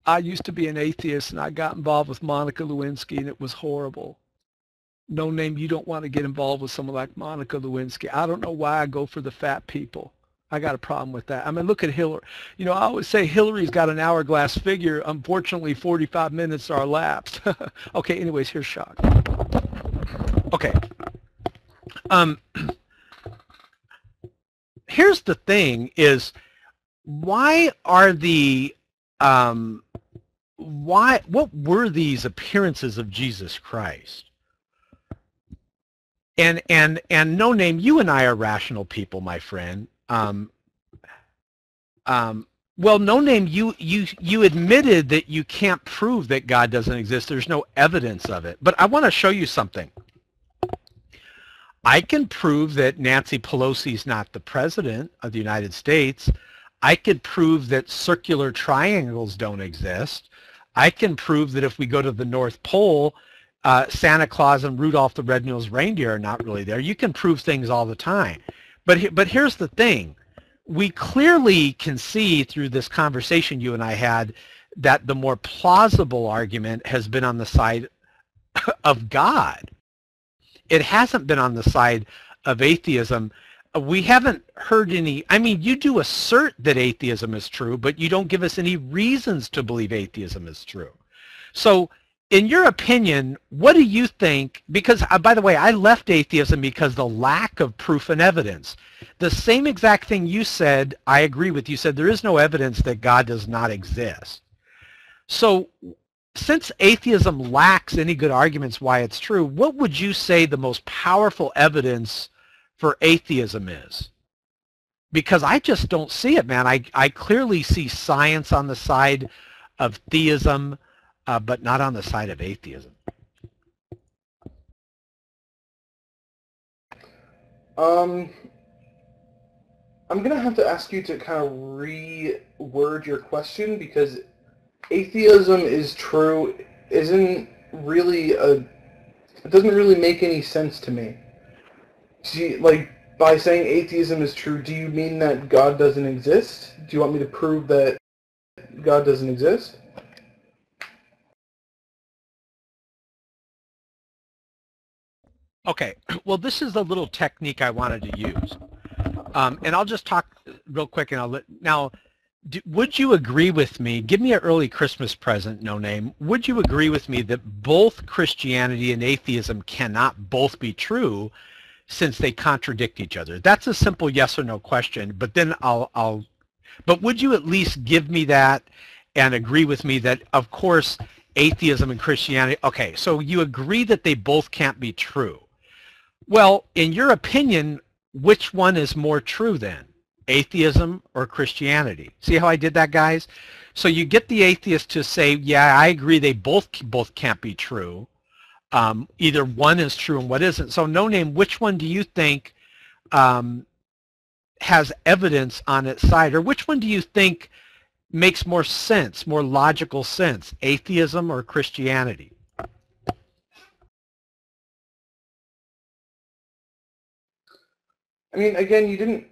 I used to be an atheist, and I got involved with Monica Lewinsky, and it was horrible. No name, you don't want to get involved with someone like Monica Lewinsky. I don't know why I go for the fat people. I got a problem with that. I mean, look at Hillary. You know, I always say Hillary's got an hourglass figure. Unfortunately, 45 minutes are elapsed. Okay, anyways, here's Shock. Okay. Here's the thing is, why are the, what were these appearances of Jesus Christ? And no name, you and I are rational people, my friend. Well, no name, you admitted that you can't prove that God doesn't exist. There's no evidence of it. But I want to show you something. I can prove that Nancy Pelosi is not the president of the United States. I could prove that circular triangles don't exist. I can prove that if we go to the North Pole, Santa Claus and Rudolph the Red-Nosed Reindeer are not really there. You can prove things all the time. But here's the thing. We clearly can see through this conversation you and I had that the more plausible argument has been on the side of God. It hasn't been on the side of atheism. We haven't heard any, I mean, you do assert that atheism is true, but you don't give us any reasons to believe atheism is true. So in your opinion, what do you think, because by the way, I left atheism because the lack of proof and evidence. The same exact thing you said, I agree with. You said there is no evidence that God does not exist. So since atheism lacks any good arguments why it's true, what would you say the most powerful evidence for atheism is? Because I just don't see it, man. I clearly see science on the side of theism, but not on the side of atheism. I'm going to have to ask you to kind of reword your question, because atheism is true it doesn't really make any sense to me. See, like, by saying atheism is true, do you mean that God doesn't exist? Do you want me to prove that God doesn't exist? Okay, well, this is the little technique I wanted to use. And I'll just talk real quick, and would you agree with me, give me an early Christmas present, no name, would you agree with me that both Christianity and atheism cannot both be true since they contradict each other? That's a simple yes or no question, but then but would you at least give me that and agree with me that, of course, atheism and Christianity, okay, so you agree that they both can't be true. Well, in your opinion, which one is more true then? Atheism or Christianity? See how I did that, guys? So you get the atheist to say, yeah, I agree they both can't be true. Either one is true and what isn't. So No Name, which one do you think has evidence on its side, or which one do you think makes more sense, more logical sense, atheism or Christianity? I mean, again, you didn't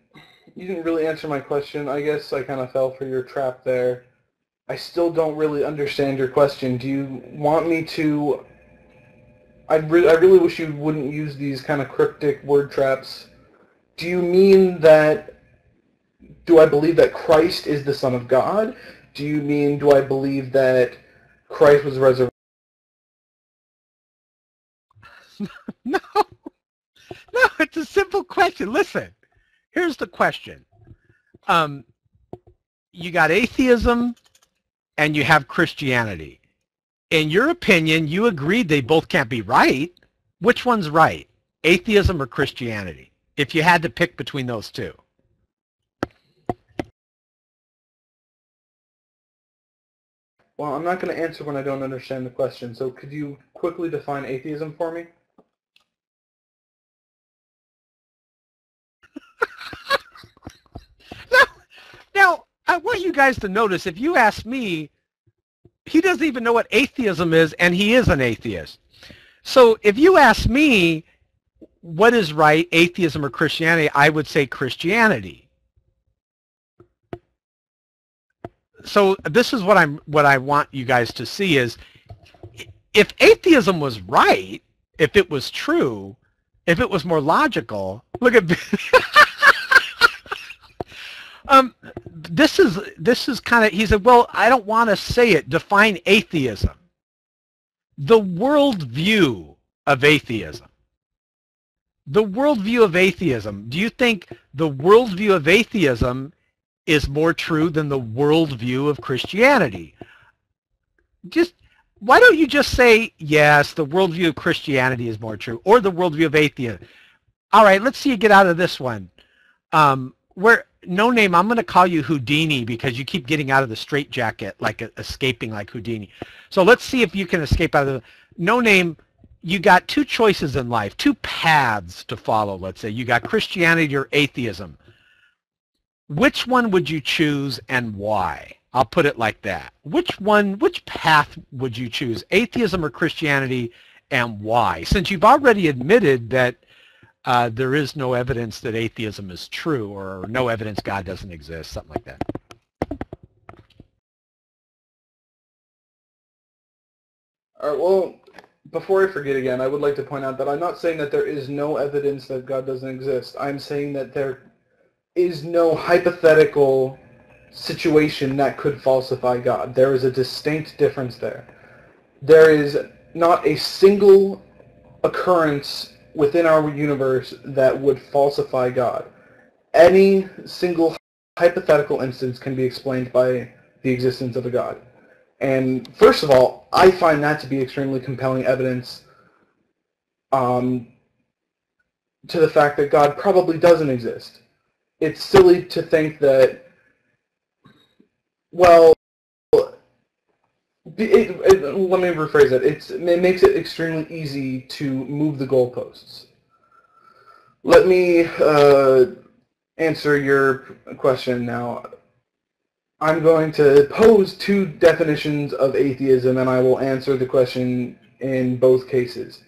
really answer my question. I guess I kind of fell for your trap there. I still don't really understand your question. Do you want me to... I really wish you wouldn't use these kind of cryptic word traps. Do you mean that... Do I believe that Christ is the Son of God? Do you mean, do I believe that Christ was resurrected? No. No, it's a simple question. Listen, here's the question. You got atheism and you have Christianity. In your opinion, you agreed they both can't be right. Which one's right, atheism or Christianity, if you had to pick between those two? Well, I'm not going to answer when I don't understand the question, so could you quickly define atheism for me? Now, I want you guys to notice, if you ask me, he doesn't even know what atheism is, and he is an atheist. So if you ask me what is right, atheism or Christianity, I would say Christianity. So this is what I want you guys to see is, if atheism was right, if it was true, if it was more logical, look at this is kind of, he said, well, I don't want to say it. Define atheism. The worldview of atheism. The worldview of atheism. Do you think the worldview of atheism is more true than the worldview of Christianity? Why don't you just say, yes, the worldview of Christianity is more true, or the worldview of atheism? All right, let's see you get out of this one. No Name, I'm going to call you Houdini because you keep getting out of the straitjacket, like escaping like Houdini. So let's see if you can escape out of the... No Name, you got two choices in life, two paths to follow, let's say. You got Christianity or atheism. Which one would you choose and why? I'll put it like that. Which path would you choose, atheism or Christianity, and why? Since you've already admitted that there is no evidence that atheism is true, or no evidence God doesn't exist, something like that. All right, well, before I forget again, I would like to point out that I'm not saying that there is no evidence that God doesn't exist. I'm saying that there is no hypothetical situation that could falsify God. There is a distinct difference there. There is not a single occurrence within our universe that would falsify God. Any single hypothetical instance can be explained by the existence of a God. And first of all, I find that to be extremely compelling evidence to the fact that God probably doesn't exist. It's silly to think that, well, let me rephrase it. It makes it extremely easy to move the goalposts. Let me answer your question now. I'm going to pose two definitions of atheism, and I will answer the question in both cases.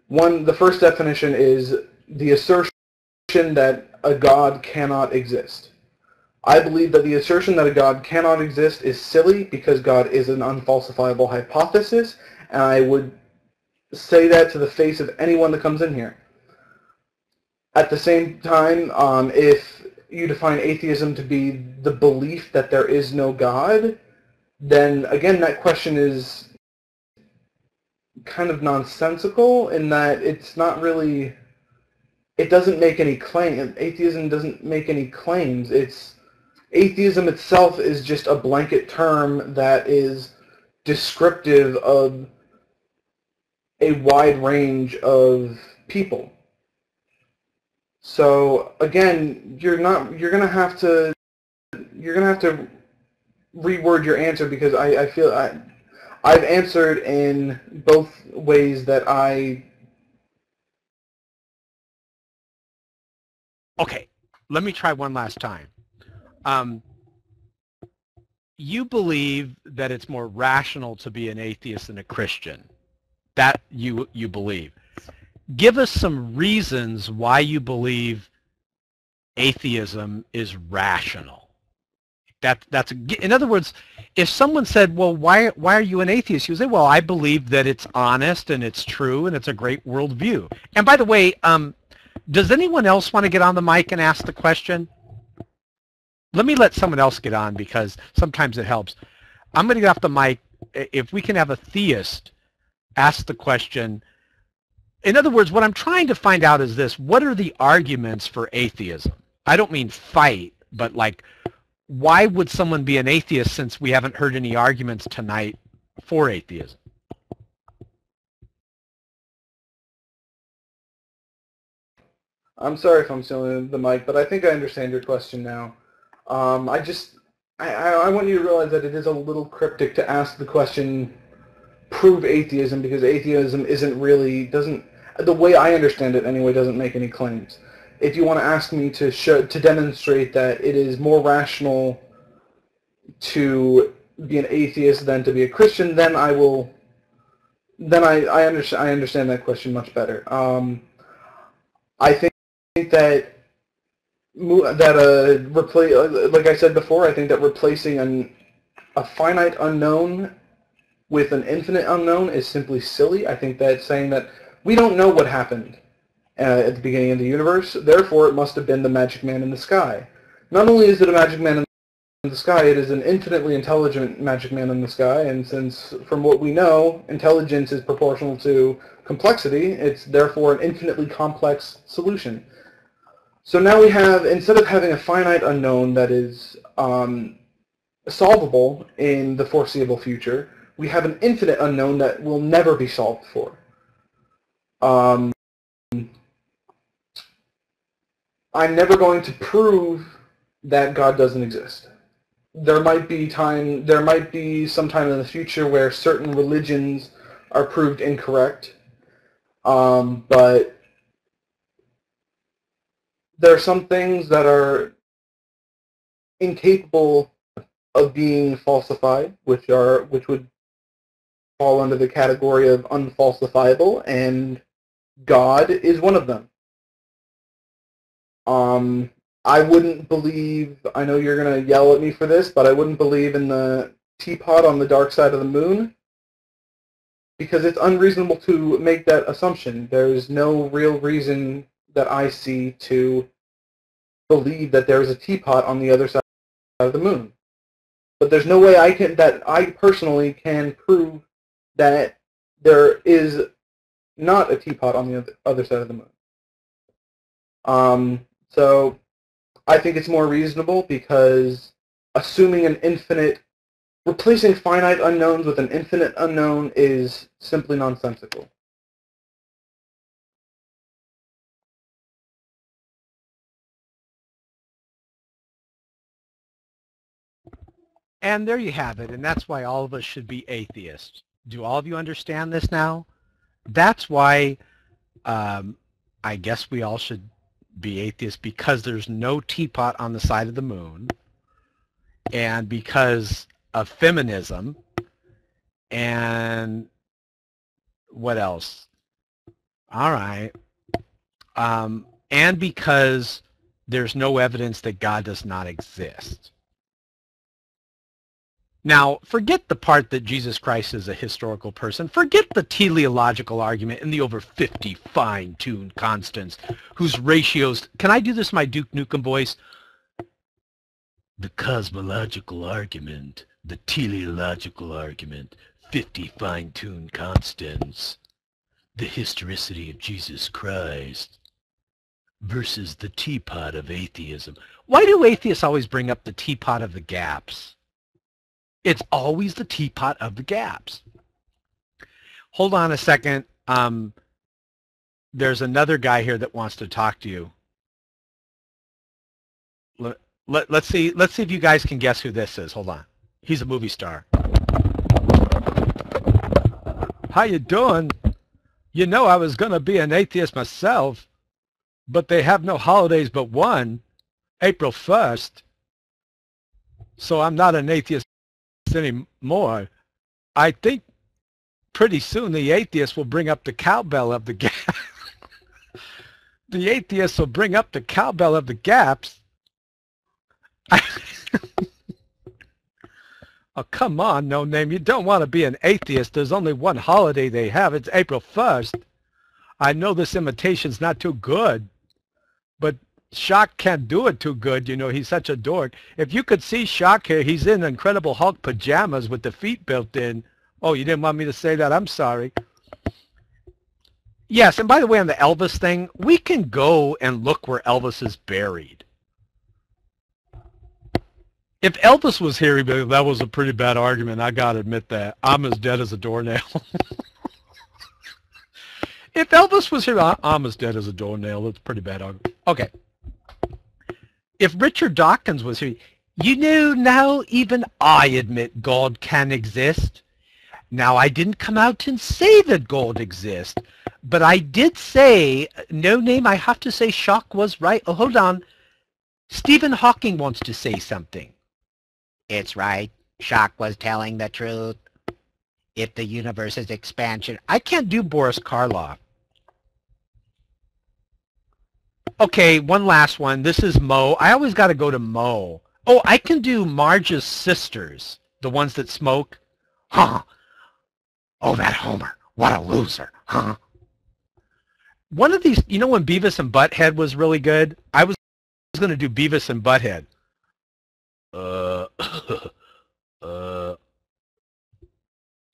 The first definition is the assertion that a God cannot exist. I believe that the assertion that a God cannot exist is silly because God is an unfalsifiable hypothesis, and I would say that to the face of anyone that comes in here. At the same time, if you define atheism to be the belief that there is no God, then again that question is kind of nonsensical in that it's not really, it doesn't make any claim. Atheism doesn't make any claims. Atheism itself is just a blanket term that is descriptive of a wide range of people. So again, you're gonna have to reword your answer because I I've answered in both ways that I... Okay, let me try one last time. You believe that it's more rational to be an atheist than a Christian. That you believe. Give us some reasons why you believe atheism is rational. That's in other words, if someone said, well, why are you an atheist? You would say, well, I believe that it's honest and it's true and it's a great worldview. And by the way, does anyone else want to get on the mic and ask the question? Let me let someone else get on because sometimes it helps. I'm going to get off the mic. If we can have a theist ask the question. In other words, what I'm trying to find out is this: what are the arguments for atheism? I don't mean fight, but like, why would someone be an atheist since we haven't heard any arguments tonight for atheism? I'm sorry if I'm stealing the mic, but I think I understand your question now. I want you to realize that it is a little cryptic to ask the question, prove atheism, because atheism the way I understand it anyway, doesn't make any claims. If you want to ask me to demonstrate that it is more rational to be an atheist than to be a Christian, then I will. Then I understand that question much better. I think that like I said before, I think that replacing a finite unknown with an infinite unknown is simply silly. I think that saying that we don't know what happened at the beginning of the universe, therefore it must have been the magic man in the sky. Not only is it a magic man in the sky, it is an infinitely intelligent magic man in the sky, and since, from what we know, intelligence is proportional to complexity, it's therefore an infinitely complex solution. So now we have, instead of having a finite unknown that is solvable in the foreseeable future, we have an infinite unknown that will never be solved for. I'm never going to prove that God doesn't exist. There might be some time in the future where certain religions are proved incorrect, but there are some things that are incapable of being falsified, which would fall under the category of unfalsifiable, and God is one of them. I wouldn't believe, I know you're going to yell at me for this, but I wouldn't believe in the teapot on the dark side of the moon, because it's unreasonable to make that assumption. There's no real reason that I see to believe that there is a teapot on the other side of the moon. But there's no way that I personally can prove that there is not a teapot on the other side of the moon. So I think it's more reasonable because replacing finite unknowns with an infinite unknown is simply nonsensical. And there you have it, and that's why all of us should be atheists. Do all of you understand this now? That's why I guess we all should be atheists, because there's no teapot on the side of the moon, and because of feminism, and what else? All right. And because there's no evidence that God does not exist. Now, forget the part that Jesus Christ is a historical person. Forget the teleological argument and the over 50 fine-tuned constants whose ratios... Can I do this in my Duke Nukem voice? The cosmological argument, the teleological argument, 50 fine-tuned constants, the historicity of Jesus Christ versus the teapot of atheism. Why do atheists always bring up the teapot of the gaps? It's always the teapot of the gaps. Hold on a second. There's another guy here that wants to talk to you. Let's see if you guys can guess who this is. Hold on. He's a movie star. How you doing? You know I was going to be an atheist myself, but they have no holidays but one, April 1st, so I'm not an atheist anymore. I think pretty soon the atheists will bring up the cowbell of the gap. The atheists will bring up the cowbell of the gaps. Oh, come on, No Name. You don't want to be an atheist. There's only one holiday they have. It's April 1st. I know this imitation's not too good, but Shock can't do it too good. You know, he's such a dork. If you could see Shock here, he's in Incredible Hulk pajamas with the feet built in. Oh, you didn't want me to say that? I'm sorry. Yes, and by the way, on the Elvis thing, we can go and look where Elvis is buried. If Elvis was here, he'd be like, that was a pretty bad argument. I got to admit that. I'm as dead as a doornail. If Elvis was here, I'm as dead as a doornail. That's a pretty bad argument. Okay. If Richard Dawkins was here, you know, now even I admit God can exist. Now, I didn't come out and say that God exists, but I did say, No Name, I have to say Shock was right. Oh, hold on. Stephen Hawking wants to say something. It's right. Shock was telling the truth. If the universe's expansion... I can't do Boris Karloff. Okay, one last one. This is Mo. I always got to go to Mo. Oh, I can do Marge's sisters, the ones that smoke. Huh. Oh, that Homer. What a loser. Huh. One of these, you know when Beavis and Butthead was really good? I was going to do Beavis and Butthead.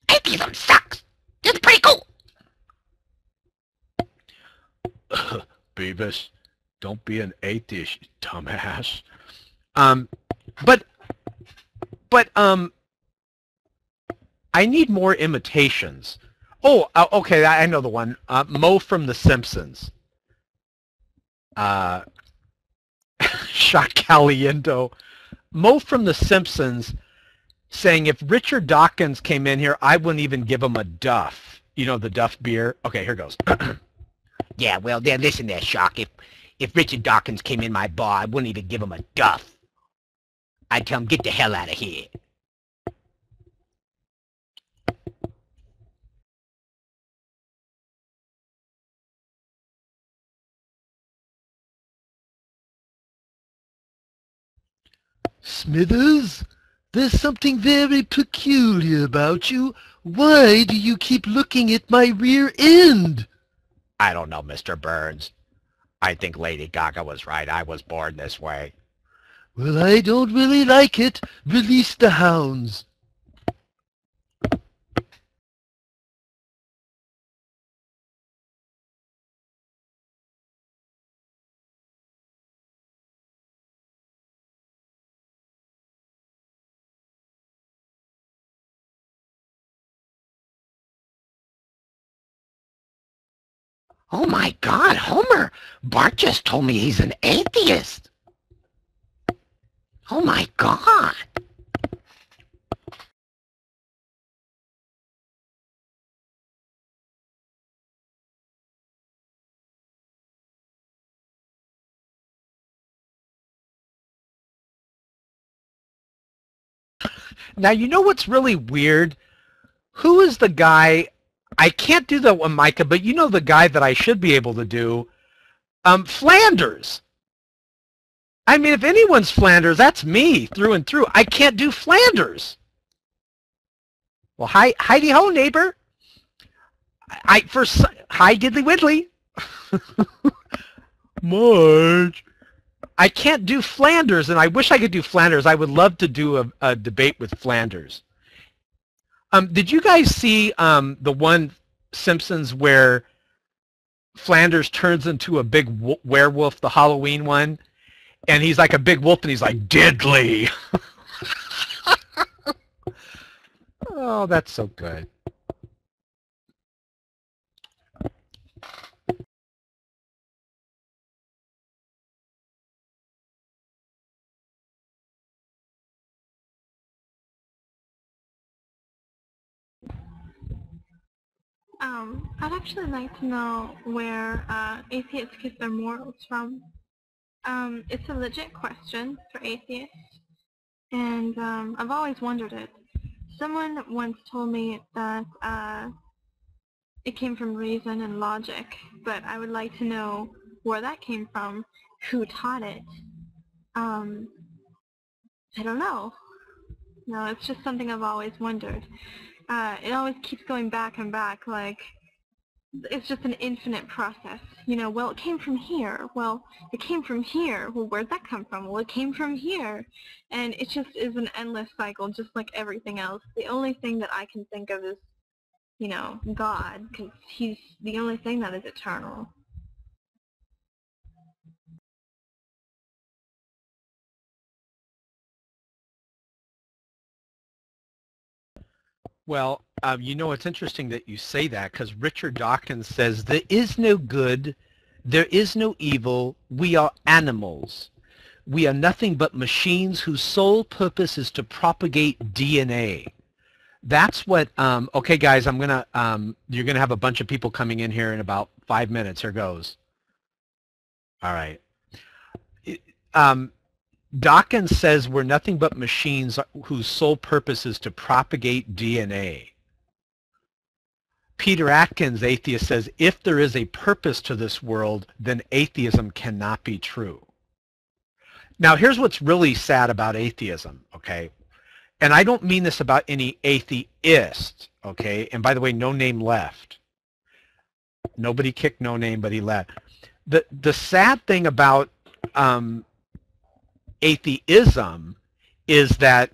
Atheism sucks. It's pretty cool. Beavis, don't be an atheist, you dumbass. But I need more imitations. Oh, okay, I know the one. Mo from The Simpsons. Shock Caliendo. Mo from The Simpsons saying, if Richard Dawkins came in here, I wouldn't even give him a Duff. You know, the Duff beer? Okay, here goes. Yeah, well, then listen there, Shock. If Richard Dawkins came in my bar, I wouldn't even give him a Duff. I'd tell him, get the hell out of here. Smithers, there's something very peculiar about you. Why do you keep looking at my rear end? I don't know, Mr. Burns. I think Lady Gaga was right. I was born this way. Well, I don't really like it. Release the hounds. Oh my God, Homer! Bart just told me he's an atheist. Oh my God! Now, you know what's really weird? Who is the guy? I can't do that one, Micah, but you know the guy that I should be able to do? Flanders. I mean, if anyone's Flanders, that's me through and through. I can't do Flanders. Well, Heidi ho, neighbor. Hi, diddly widdly. Marge. I can't do Flanders, and I wish I could do Flanders. I would love to do a debate with Flanders. Did you guys see the one Simpsons where Flanders turns into a big werewolf, the Halloween one, and he's like a big wolf, and he's like, diddly. Oh, that's so good. I'd actually like to know where atheists get their morals from. It's a legit question for atheists, and I've always wondered it. Someone once told me that it came from reason and logic, but I would like to know where that came from, who taught it. I don't know. No, it's just something I've always wondered. It always keeps going back and back, like, it's just an infinite process. You know, well, it came from here. Well, it came from here. Well, where'd that come from? Well, it came from here. And it just is an endless cycle, just like everything else. The only thing that I can think of is, you know, God, because he's the only thing that is eternal. Well, you know, it's interesting that you say that, because Richard Dawkins says there is no good, there is no evil, we are animals. We are nothing but machines whose sole purpose is to propagate DNA. That's what, okay guys, I'm gonna, you're gonna have a bunch of people coming in here in about 5 minutes. Here goes. All right. Dawkins says we're nothing but machines whose sole purpose is to propagate DNA. Peter Atkins, atheist, says if there is a purpose to this world, then atheism cannot be true. Now, here's what's really sad about atheism, okay? And I don't mean this about any atheist, okay? And by the way, no name left. Nobody kicked no name, but he left. The sad thing about atheism is that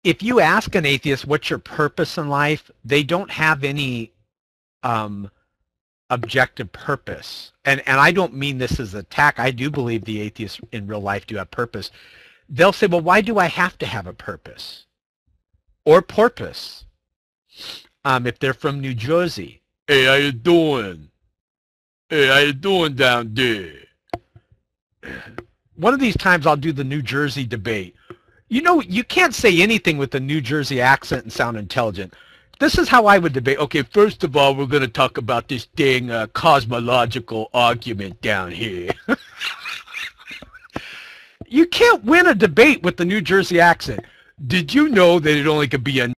if you ask an atheist what's your purpose in life, they don't have any objective purpose. And I don't mean this as an attack. I do believe the atheists in real life do have purpose. They'll say, well, why do I have to have a purpose or porpoise? If they're from New Jersey. Hey, how you doing? Hey, how you doing down there? One of these times I'll do the New Jersey debate. You know, you can't say anything with a New Jersey accent and sound intelligent. This is how I would debate. Okay, first of all, we're going to talk about this dang cosmological argument down here. You can't win a debate with the New Jersey accent. Did you know that it only could be a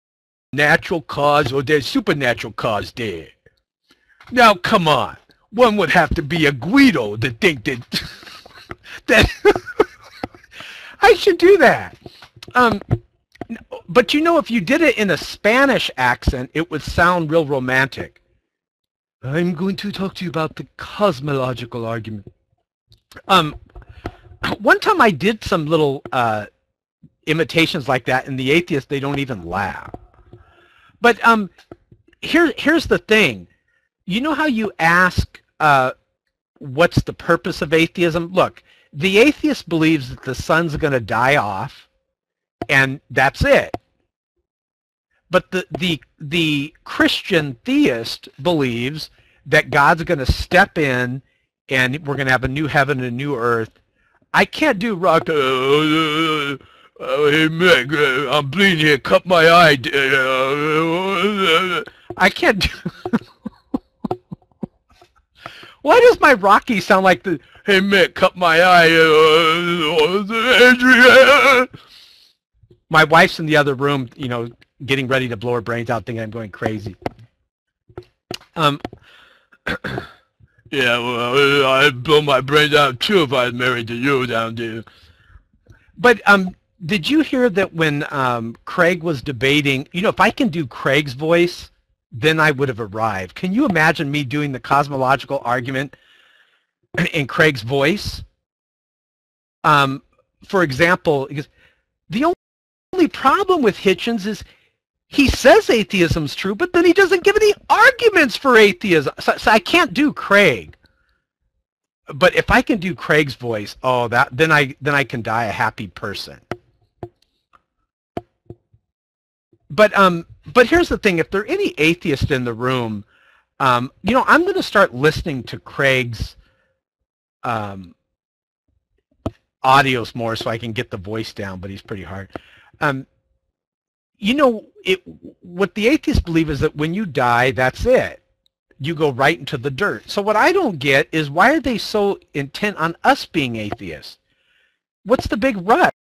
natural cause or there's supernatural cause there? Now, come on. One would have to be a Guido to think that... that I should do that. But you know, if you did it in a Spanish accent, it would sound real romantic. I'm going to talk to you about the cosmological argument. One time I did some little imitations like that, and the atheists, they don't even laugh. But here's the thing. You know how you ask what's the purpose of atheism? Look, the atheist believes that the sun's going to die off, and that's it. But the Christian theist believes that God's going to step in, and we're going to have a new heaven and a new earth. I can't do rock. Hey, Meg, I'm bleeding here. Cut my eye. I can't do... Why does my Rocky sound like the, hey, Mick, cut my eye, Adrian? My wife's in the other room, you know, getting ready to blow her brains out, thinking I'm going crazy. Yeah, well, I'd blow my brains out, too, if I was married to you down there. But did you hear that when Craig was debating, you know, if I can do Craig's voice, then I would have arrived. Can you imagine me doing the cosmological argument in Craig's voice? For example, because the only problem with Hitchens is he says atheism's true, but then he doesn't give any arguments for atheism. So I can't do Craig. But if I can do Craig's voice, oh, then I can die a happy person. But here's the thing, if there are any atheists in the room, you know, I'm going to start listening to Craig's audios more so I can get the voice down, but he's pretty hard. you know, what the atheists believe is that when you die, that's it. You go right into the dirt. So what I don't get is why are they so intent on us being atheists? What's the big rush?